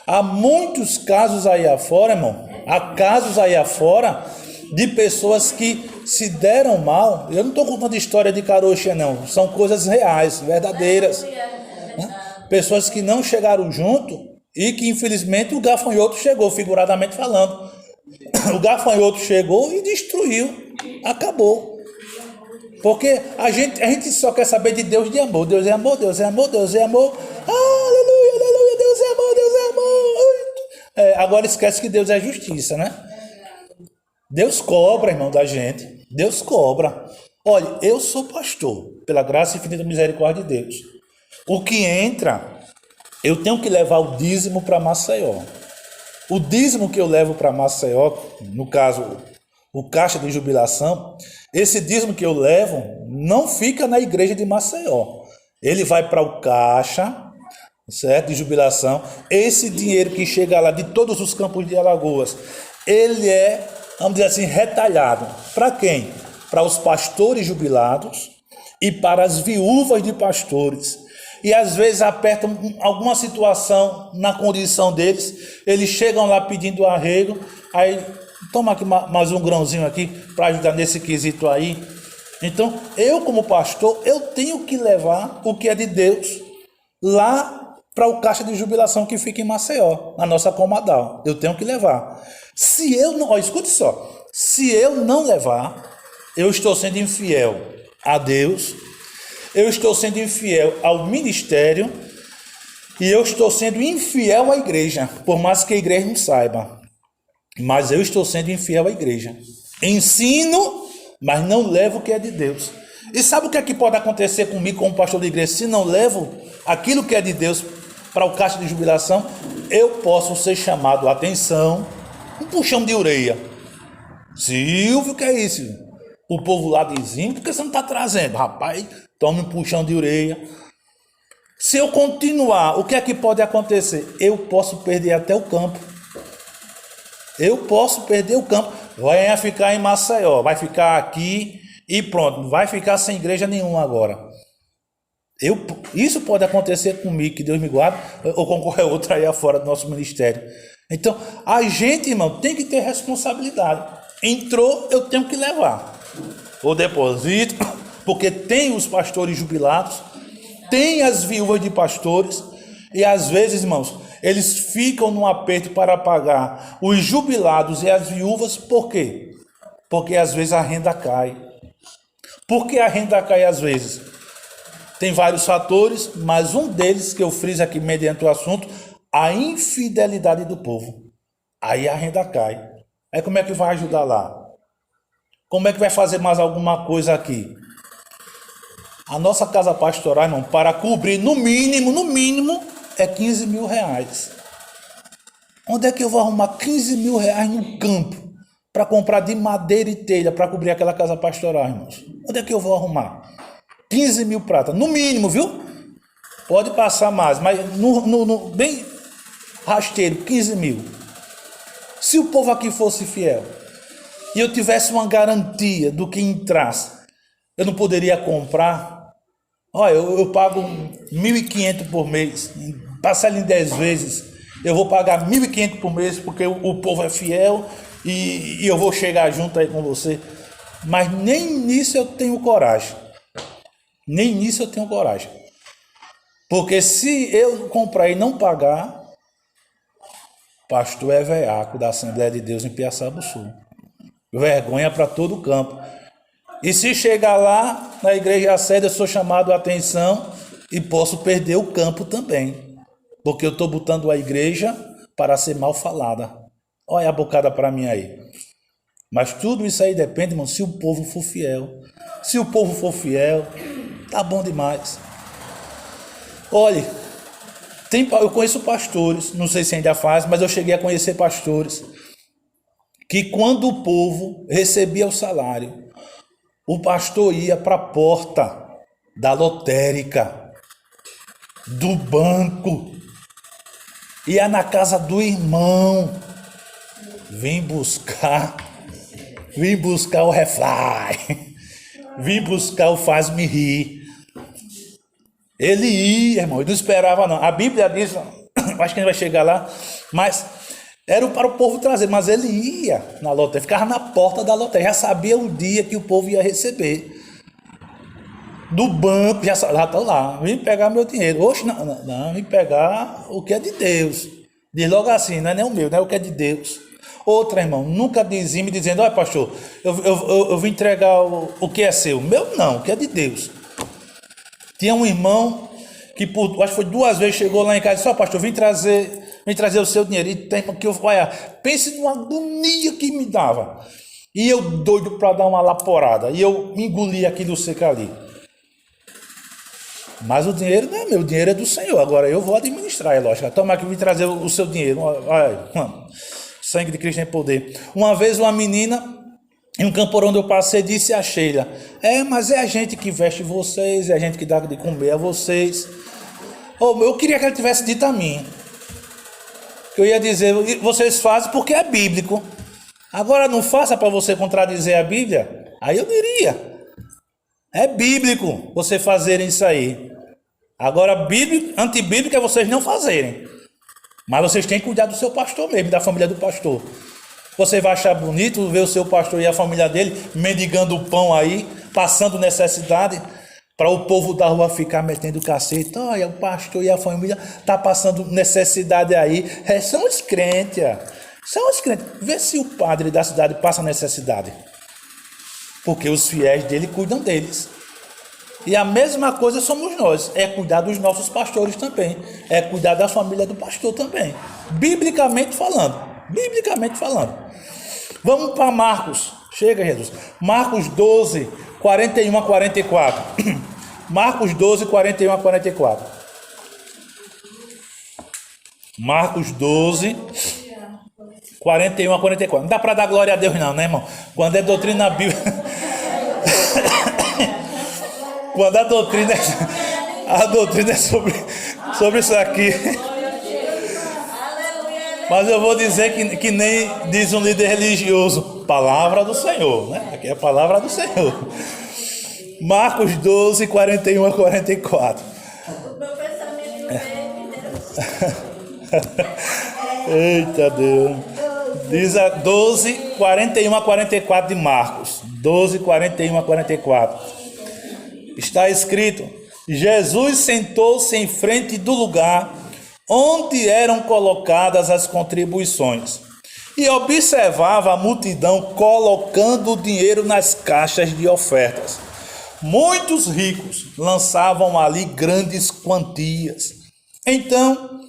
Há muitos casos aí afora, irmão. Há casos aí afora de pessoas que se deram mal. Eu não estou contando história de caroxa, não. São coisas reais, verdadeiras. Né? Pessoas que não chegaram junto e que infelizmente o gafanhoto chegou, figuradamente falando. O gafanhoto chegou e destruiu. Acabou. Porque a gente só quer saber de Deus de amor. Deus é amor, Deus é amor, Deus é amor. Aleluia, aleluia, Deus é amor, Deus é amor. Agora esquece que Deus é justiça, né? Deus cobra, irmão, da gente. Deus cobra. Olha, eu sou pastor, pela graça e infinita misericórdia de Deus. O que entra, eu tenho que levar o dízimo para Maceió. O dízimo que eu levo para Maceió, no caso, o caixa de jubilação, esse dízimo que eu levo não fica na igreja de Maceió. Ele vai para o caixa, certo, de jubilação. Esse dinheiro que chega lá de todos os campos de Alagoas, ele é, vamos dizer assim, retalhado. Para quem? Para os pastores jubilados e para as viúvas de pastores. E às vezes apertam alguma situação na condição deles, eles chegam lá pedindo arrego, aí toma aqui mais um grãozinho aqui para ajudar nesse quesito aí. Então, eu como pastor, eu tenho que levar o que é de Deus lá para o caixa de jubilação que fica em Maceió, na nossa comadal. Eu tenho que levar. Se eu não, escute só, se eu não levar, eu estou sendo infiel a Deus, eu estou sendo infiel ao ministério e eu estou sendo infiel à igreja, por mais que a igreja não saiba. Mas eu estou sendo infiel à igreja. Ensino, mas não levo o que é de Deus. E sabe o que é que pode acontecer comigo como pastor de igreja? Se não levo aquilo que é de Deus para o caixa de jubilação, eu posso ser chamado a atenção, um puxão de orelha. Silvio, o que é isso? O povo lá dizendo, por que você não está trazendo? Rapaz, tome um puxão de orelha. Se eu continuar, o que é que pode acontecer? Eu posso perder até o campo. Eu posso perder o campo. Vai ficar em Maceió, vai ficar aqui e pronto. Não vai ficar sem igreja nenhuma agora. Isso pode acontecer comigo, que Deus me guarde, ou com qualquer outro aí afora do nosso ministério. Então, a gente, irmão, tem que ter responsabilidade. Entrou, eu tenho que levar o depósito, porque tem os pastores jubilados, tem as viúvas de pastores, e às vezes, irmãos, eles ficam num aperto para pagar os jubilados e as viúvas, por quê? Porque às vezes a renda cai. Por que a renda cai às vezes? Tem vários fatores, mas um deles que eu friso aqui mediante o assunto, a infidelidade do povo. Aí a renda cai. Aí como é que vai ajudar lá? Como é que vai fazer mais alguma coisa aqui? A nossa casa pastoral, irmão, para cobrir no mínimo, é 15 mil reais. Onde é que eu vou arrumar 15 mil reais no campo para comprar de madeira e telha para cobrir aquela casa pastoral, irmãos? Onde é que eu vou arrumar? 15 mil prata, no mínimo, viu? Pode passar mais, mas no bem rasteiro, 15 mil. Se o povo aqui fosse fiel e eu tivesse uma garantia do que entrasse, eu não poderia comprar. Olha, eu pago 1.500 por mês, parcela em 10 vezes. Eu vou pagar 1.500 por mês porque o povo é fiel e eu vou chegar junto aí com você. Mas nem nisso eu tenho coragem. Nem nisso eu tenho coragem. Porque se eu comprar e não pagar, pastor é veaco da Assembleia de Deus em Piaçaba do Sul. Vergonha para todo o campo. E se chegar lá, na igreja sede, eu sou chamado a atenção e posso perder o campo também. Porque eu estou botando a igreja para ser mal falada. Olha a bocada para mim aí. Mas tudo isso aí depende, irmão, se o povo for fiel. Se o povo for fiel, tá bom demais. Olha, eu conheço pastores, não sei se ainda faz, mas eu cheguei a conhecer pastores que quando o povo recebia o salário, o pastor ia para a porta da lotérica, do banco, ia na casa do irmão, vim buscar o refly, vim buscar o faz-me rir. Ele ia, irmão, ele não esperava não. A Bíblia diz, acho que a gente vai chegar lá, mas era para o povo trazer, mas ele ia na loteria, ficava na porta da loteria, já sabia o dia que o povo ia receber. Do banco, já estão lá, vim pegar meu dinheiro. Oxe, não, vim pegar o que é de Deus. Diz logo assim, não é nem o meu, não é o que é de Deus. Outra, irmão, nunca dizia me dizendo, olha pastor, eu vim entregar o que é seu. Meu não, o que é de Deus. Tinha um irmão que acho que foi 2 vezes, chegou lá em casa e disse, ó pastor, vim trazer o seu dinheiro. E tem que olha, pense numa agonia que me dava. E eu doido para dar uma laporada. E eu engoli aquilo seco ali. Mas o dinheiro não é meu, o dinheiro é do Senhor. Agora eu vou administrar, é lógico. Toma aqui, vim trazer o seu dinheiro. Olha, mano, sangue de Cristo tem poder. Uma vez uma menina, em um campo onde eu passei, disse a Sheila, mas é a gente que veste vocês, é a gente que dá de comer a vocês. Eu queria que ela tivesse dito a mim. Eu ia dizer, vocês fazem porque é bíblico. Agora não faça para você contradizer a Bíblia. Aí eu diria, é bíblico você fazerem isso aí. Agora, antibíblico é vocês não fazerem. Mas vocês têm que cuidar do seu pastor mesmo, da família do pastor. Você vai achar bonito ver o seu pastor e a família dele mendigando o pão aí, passando necessidade, para o povo da rua ficar metendo cacete. Olha, o pastor e a família tá passando necessidade aí. São os crentes. São os crentes. Vê se o padre da cidade passa necessidade. Porque os fiéis dele cuidam deles. E a mesma coisa somos nós. É cuidar dos nossos pastores também. É cuidar da família do pastor também. Biblicamente falando. Biblicamente falando. Vamos para Marcos. Chega, Jesus. Marcos 12, 41 a 44. Marcos 12, 41 a 44. Marcos 12, 41 a 44. Não dá para dar glória a Deus não, né, irmão? Quando é doutrina bíblica... Quando a doutrina é sobre isso aqui. Mas eu vou dizer que nem diz um líder religioso, palavra do Senhor, né? Aqui é a palavra do Senhor. Marcos 12, 41 a 44. O meu pensamento Eita Deus. Diz a 12, 41 a 44 de Marcos. 12, 41 a 44. Está escrito, Jesus sentou-se em frente do lugar onde eram colocadas as contribuições e observava a multidão colocando o dinheiro nas caixas de ofertas. Muitos ricos lançavam ali grandes quantias. Então,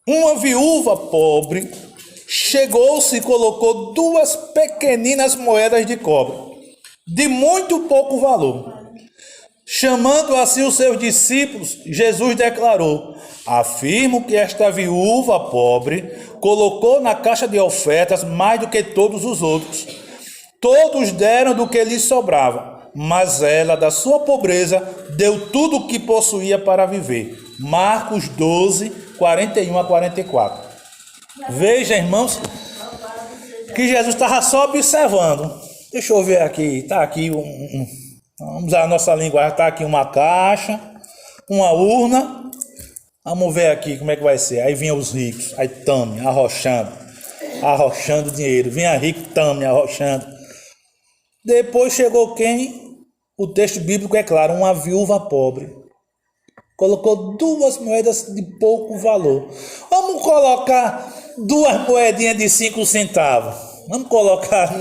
uma viúva pobre chegou-se e colocou 2 pequeninas moedas de cobre, de muito pouco valor. Chamando assim os seus discípulos, Jesus declarou, afirmo que esta viúva pobre colocou na caixa de ofertas mais do que todos os outros. Todos deram do que lhes sobrava, mas ela, da sua pobreza, deu tudo o que possuía para viver. Marcos 12, 41 a 44. Veja, irmãos, que Jesus estava só observando. Deixa eu ver aqui, tá aqui vamos usar a nossa linguagem, tá aqui uma caixa, uma urna. Vamos ver aqui como é que vai ser. Aí vinham os ricos, aí tame, arrochando dinheiro. Vinha rico, tame, arrochando. Depois chegou quem? O texto bíblico é claro, uma viúva pobre. Colocou 2 moedas de pouco valor. Vamos colocar 2 moedinhas de 5 centavos. Vamos colocar,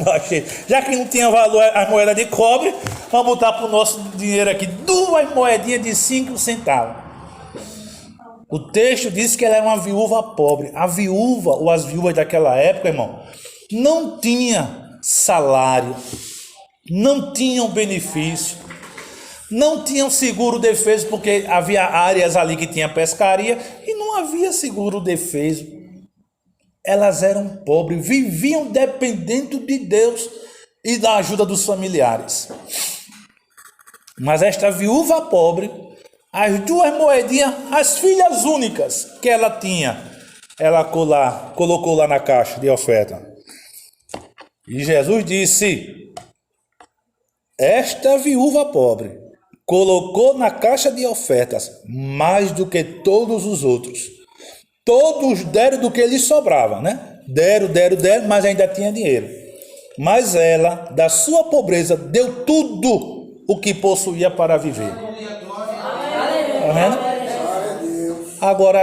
já que não tinha valor as moedas de cobre, vamos botar para o nosso dinheiro aqui 2 moedinhas de 5 centavos. O texto diz que ela é uma viúva pobre. A viúva, ou as viúvas daquela época, irmão, não tinha salário, não tinham benefício, não tinham seguro defeso, porque havia áreas ali que tinha pescaria e não havia seguro defeso. Elas eram pobres, viviam dependendo de Deus e da ajuda dos familiares. Mas esta viúva pobre, as 2 moedinhas, as filhas únicas que ela tinha, ela colocou lá na caixa de oferta. E Jesus disse: esta viúva pobre colocou na caixa de ofertas mais do que todos os outros. Todos deram do que lhes sobrava, né? Deram, mas ainda tinha dinheiro. Mas ela, da sua pobreza, deu tudo o que possuía para viver. Tá vendo? Agora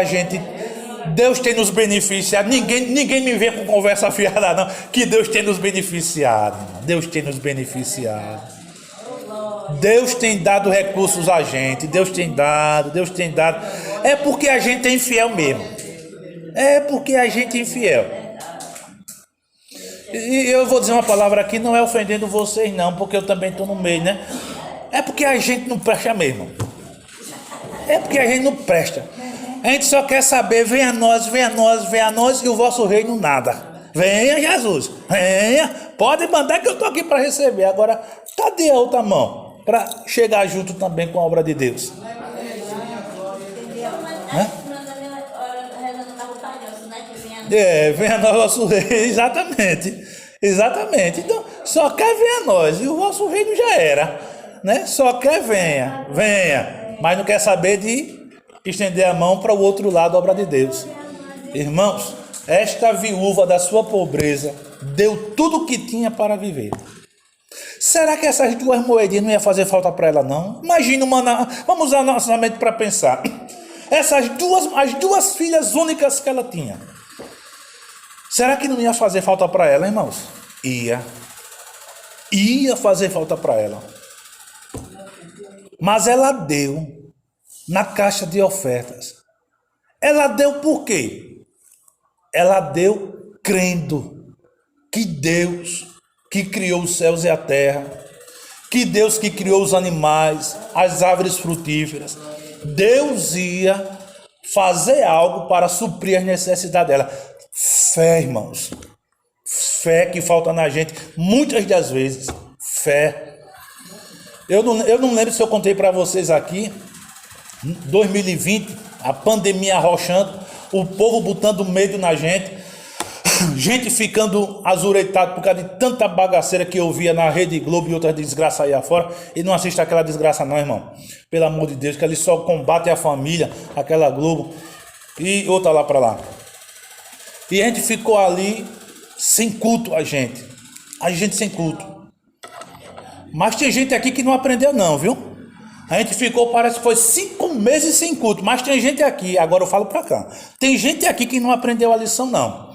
Deus tem nos beneficiado. Ninguém me vê com conversa fiada, não. Que Deus tem nos beneficiado. Deus tem nos beneficiado. Deus tem dado recursos a gente. Deus tem dado. É porque a gente é infiel mesmo. E eu vou dizer uma palavra aqui, não é ofendendo vocês não, porque eu também estou no meio, né? É porque a gente não presta mesmo. A gente só quer saber, venha a nós, e o vosso reino nada. Venha, Jesus, venha, pode mandar que eu estou aqui para receber. Agora, cadê a outra mão? Para chegar junto também com a obra de Deus. Venha nós, vosso reino, exatamente. Então, só quer venha nós, e o vosso reino já era, né? Só quer venha, mas não quer saber de estender a mão para o outro lado da obra de Deus. Irmãos, esta viúva da sua pobreza deu tudo o que tinha para viver. Será que essas 2 moedinhas não ia fazer falta para ela, não? Imagina, vamos usar nossa mente para pensar. As 2 filhas únicas que ela tinha. Será que não ia fazer falta para ela, irmãos? Ia fazer falta para ela. Mas ela deu na caixa de ofertas. Ela deu por quê? Ela deu crendo que Deus que criou os céus e a terra, que Deus que criou os animais, as árvores frutíferas, Deus ia fazer algo para suprir as necessidades dela. Fé, irmãos. Fé que falta na gente muitas das vezes. Fé. Eu não lembro se eu contei para vocês aqui, 2020, a pandemia arrochando, o povo botando medo na gente ficando azuretado por causa de tanta bagaceira que eu via na Rede Globo e outras desgraças aí afora. E não assista aquela desgraça não, irmão. Pelo amor de Deus, que eles só combatem a família, aquela Globo e outra lá para lá. E a gente ficou ali sem culto, a gente sem culto. Mas tem gente aqui que não aprendeu não, viu? A gente ficou, parece que foi 5 meses sem culto. Mas tem gente aqui, agora eu falo para cá, tem gente aqui que não aprendeu a lição não.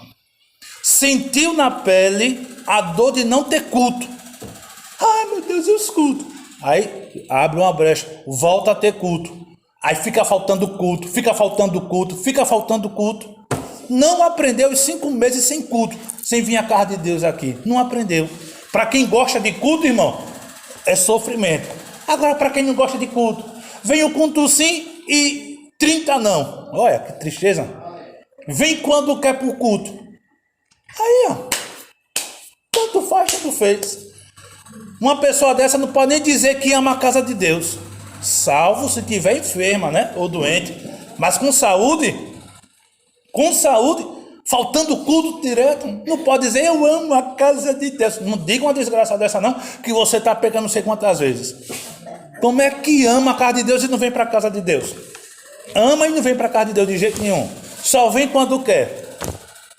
Sentiu na pele a dor de não ter culto. Ai meu Deus, e os cultos? Aí abre uma brecha, volta a ter culto. Aí fica faltando culto. Não aprendeu os 5 meses sem culto, sem vir a casa de Deus aqui. Não aprendeu. Para quem gosta de culto, irmão, é sofrimento. Agora, para quem não gosta de culto, vem o culto sim e 30 não. Olha que tristeza. Vem quando quer pro culto. Aí, ó. Tanto faz, tanto fez. Uma pessoa dessa não pode nem dizer que ama a casa de Deus. Salvo se tiver enferma, né? Ou doente. Mas com saúde, faltando culto direto. Não pode dizer, eu amo a casa de Deus. Não diga uma desgraça dessa não, que você está pegando não sei quantas vezes. Como é que ama a casa de Deus e não vem para a casa de Deus? Ama e não vem para a casa de Deus de jeito nenhum. Só vem quando quer.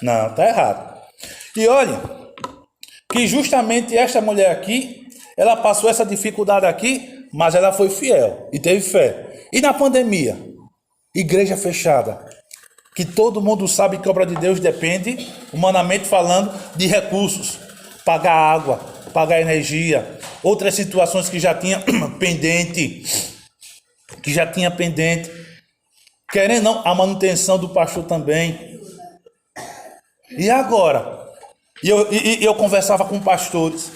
Não, está errado. E olha, que justamente esta mulher aqui, ela passou essa dificuldade aqui, mas ela foi fiel e teve fé. E na pandemia, igreja fechada, que todo mundo sabe que a obra de Deus depende, humanamente falando, de recursos. Pagar água, pagar energia, outras situações que já tinha pendente, querendo não, a manutenção do pastor também. E agora? Eu conversava com pastores.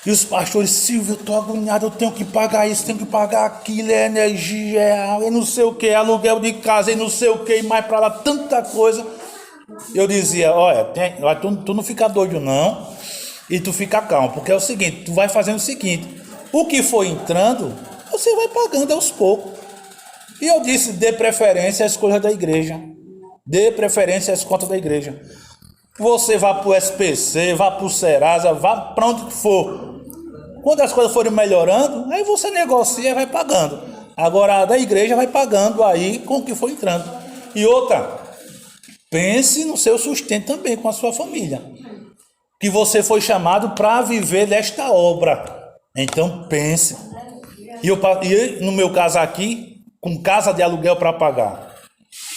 E os pastores, Silvio, eu estou agoniado, eu tenho que pagar isso, tenho que pagar aquilo, é energia, é não sei o que, aluguel de casa, e não sei o que, e mais para lá, tanta coisa. Eu dizia, olha, tu não fica doido não, e tu fica calmo, porque é o seguinte, tu vai fazendo o seguinte, o que for entrando, você vai pagando aos poucos. E eu disse, dê preferência às coisas da igreja, dê preferência às contas da igreja. Você vá para o SPC, vá para o Serasa, vá para onde for. Quando as coisas forem melhorando, aí você negocia e vai pagando. Agora a da igreja vai pagando aí com o que for entrando. E outra, pense no seu sustento também com a sua família. Que você foi chamado para viver desta obra. Então pense. E no meu caso aqui, com casa de aluguel para pagar,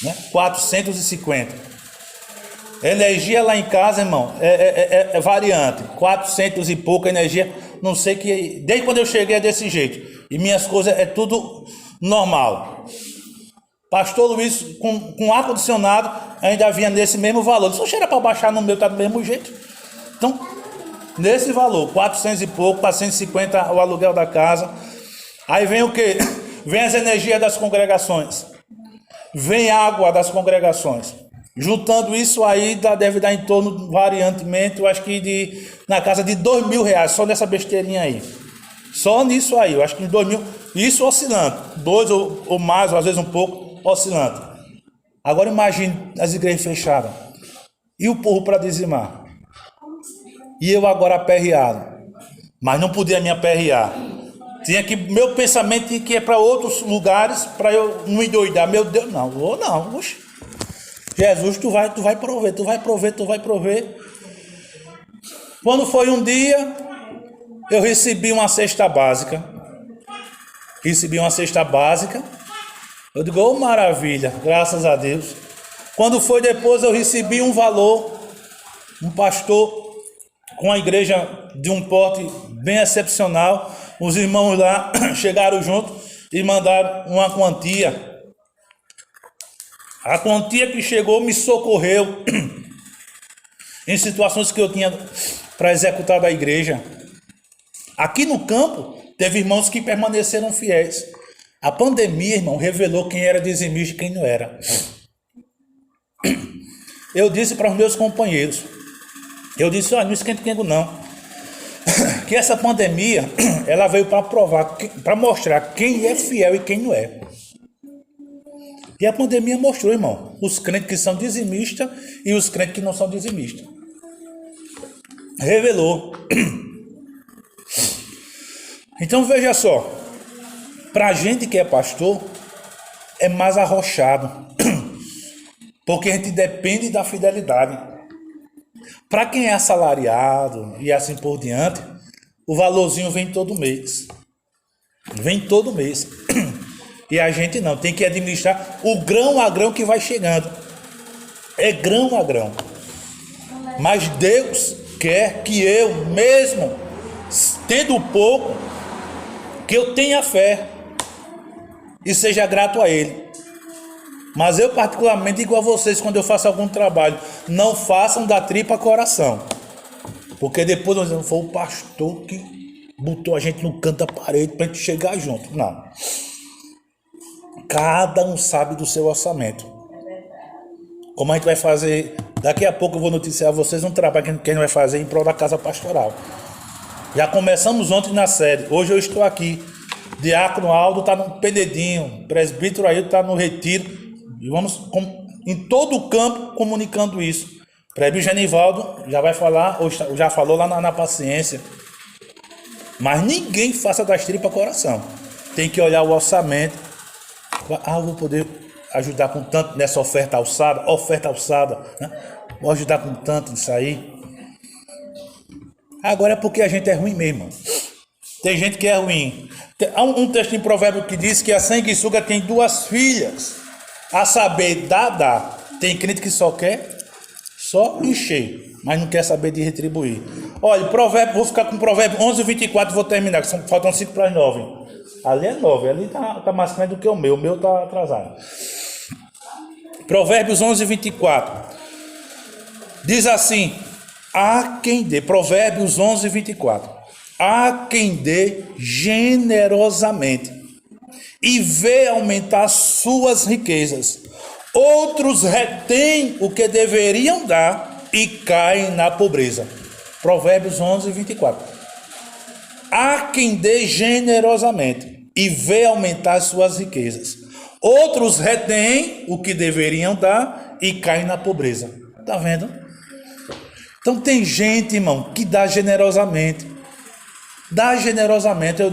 né? 450. Energia lá em casa, irmão, é variante. 400 e pouca energia. Não sei que... Desde quando eu cheguei é desse jeito. E minhas coisas é tudo normal. Pastor Luiz, com ar-condicionado, ainda vinha nesse mesmo valor. Se era para baixar no meu, tá do mesmo jeito. Então, nesse valor, 400 e pouco, 450 o aluguel da casa. Aí vem o quê? Vem as energias das congregações. Vem água das congregações. Juntando isso aí, deve dar em torno, variantemente, eu acho que na casa de R$2.000, só nessa besteirinha aí. Só nisso aí, eu acho que em 2.000, isso oscilando. 2 ou mais, ou às vezes um pouco, oscilando. Agora imagine as igrejas fechadas. E o povo para dizimar. E eu agora aperreado. Mas não podia me aperrear. Tinha que, meu pensamento tinha que ir para outros lugares, para eu não endoidar. Meu Deus, não, vou não, oxe. Jesus, tu vai prover. Quando foi um dia, eu recebi uma cesta básica. Eu digo, oh, maravilha, graças a Deus. Quando foi depois, eu recebi um valor. Um pastor com a igreja de um porte bem excepcional. Os irmãos lá chegaram junto e mandaram uma quantia. A quantia que chegou me socorreu em situações que eu tinha para executar da igreja. Aqui no campo, teve irmãos que permaneceram fiéis. A pandemia, irmão, revelou quem era dizimista e quem não era. Eu disse para os meus companheiros, olha, não esquenta comigo não, que essa pandemia, ela veio para provar, para mostrar quem é fiel e quem não é. E a pandemia mostrou, irmão, os crentes que são dizimistas e os crentes que não são dizimistas. Revelou. Então veja só, para a gente que é pastor, é mais arrochado, porque a gente depende da fidelidade. Para quem é assalariado e assim por diante, o valorzinho vem todo mês. E a gente não, tem que administrar o grão a grão que vai chegando. É grão a grão. Mas Deus quer que eu mesmo, tendo pouco, que eu tenha fé e seja grato a Ele. Mas eu particularmente digo a vocês, quando eu faço algum trabalho, não façam da tripa coração. Porque depois nós dizemos, foi o pastor que botou a gente no canto da parede para a gente chegar junto. Não. Cada um sabe do seu orçamento. Como a gente vai fazer, daqui a pouco eu vou noticiar a vocês um trabalho que a gente vai fazer em prol da casa pastoral. Já começamos ontem na sede, hoje eu estou aqui. Diácono Aldo está no Penedinho, presbítero Ailton está no Retiro. E vamos em todo o campo comunicando isso. O presbítero Genivaldo já vai falar, ou já falou lá na paciência. Mas ninguém faça das tripas coração. Tem que olhar o orçamento. Eu vou poder ajudar com tanto nessa oferta alçada, né? Vou ajudar com tanto nisso aí. Agora é porque a gente é ruim mesmo. Tem gente que é ruim. Há um texto em Provérbio que diz que a sanguessuga tem 2 filhas. A saber, dá. Tem crente que só quer encher, mas não quer saber de retribuir. Olha, Provérbio, vou ficar com Provérbio 11 e 24 e vou terminar, que faltam 5 para as 9. Ali é 9, ali tá mais grande do que o meu tá atrasado. Provérbios 11 e 24. Diz assim: há quem dê, Provérbios 11 e 24. Há quem dê generosamente e vê aumentar suas riquezas. Outros retêm o que deveriam dar e caem na pobreza. Provérbios 11 e 24. Há quem dê generosamente e vê aumentar suas riquezas. Outros retêm o que deveriam dar e caem na pobreza. Está vendo? Então tem gente, irmão, que dá generosamente. Dá generosamente.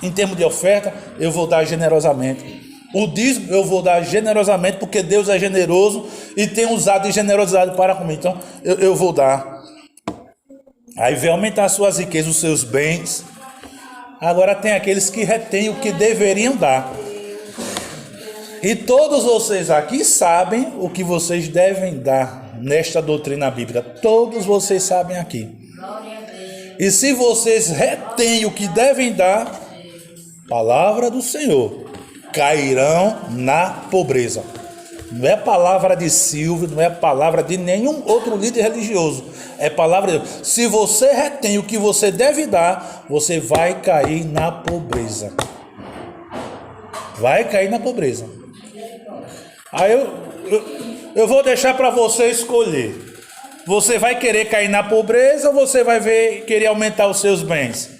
Em termos de oferta, eu vou dar generosamente. O dízimo eu vou dar generosamente, porque Deus é generoso e tem usado de generosidade para comigo. Então eu vou dar. Aí vem aumentar as suas riquezas, os seus bens. Agora tem aqueles que retêm o que deveriam dar. E todos vocês aqui sabem o que vocês devem dar nesta doutrina bíblica. Todos vocês sabem aqui. E se vocês retêm o que devem dar, palavra do Senhor, cairão na pobreza. Não é palavra de Silvio, não é palavra de nenhum outro líder religioso. É palavra de Deus. Se você retém o que você deve dar, você vai cair na pobreza. Vai cair na pobreza. Aí eu vou deixar para você escolher. Você vai querer cair na pobreza ou você vai querer aumentar os seus bens?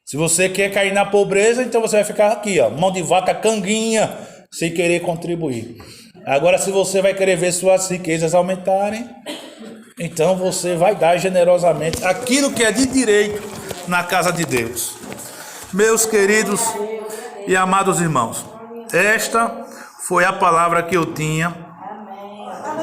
Se você quer cair na pobreza, então você vai ficar aqui, ó, mão de vaca canguinha, sem querer contribuir. Agora, se você vai querer ver suas riquezas aumentarem, então você vai dar generosamente aquilo que é de direito na casa de Deus. Meus queridos e amados irmãos, esta foi a palavra que eu tinha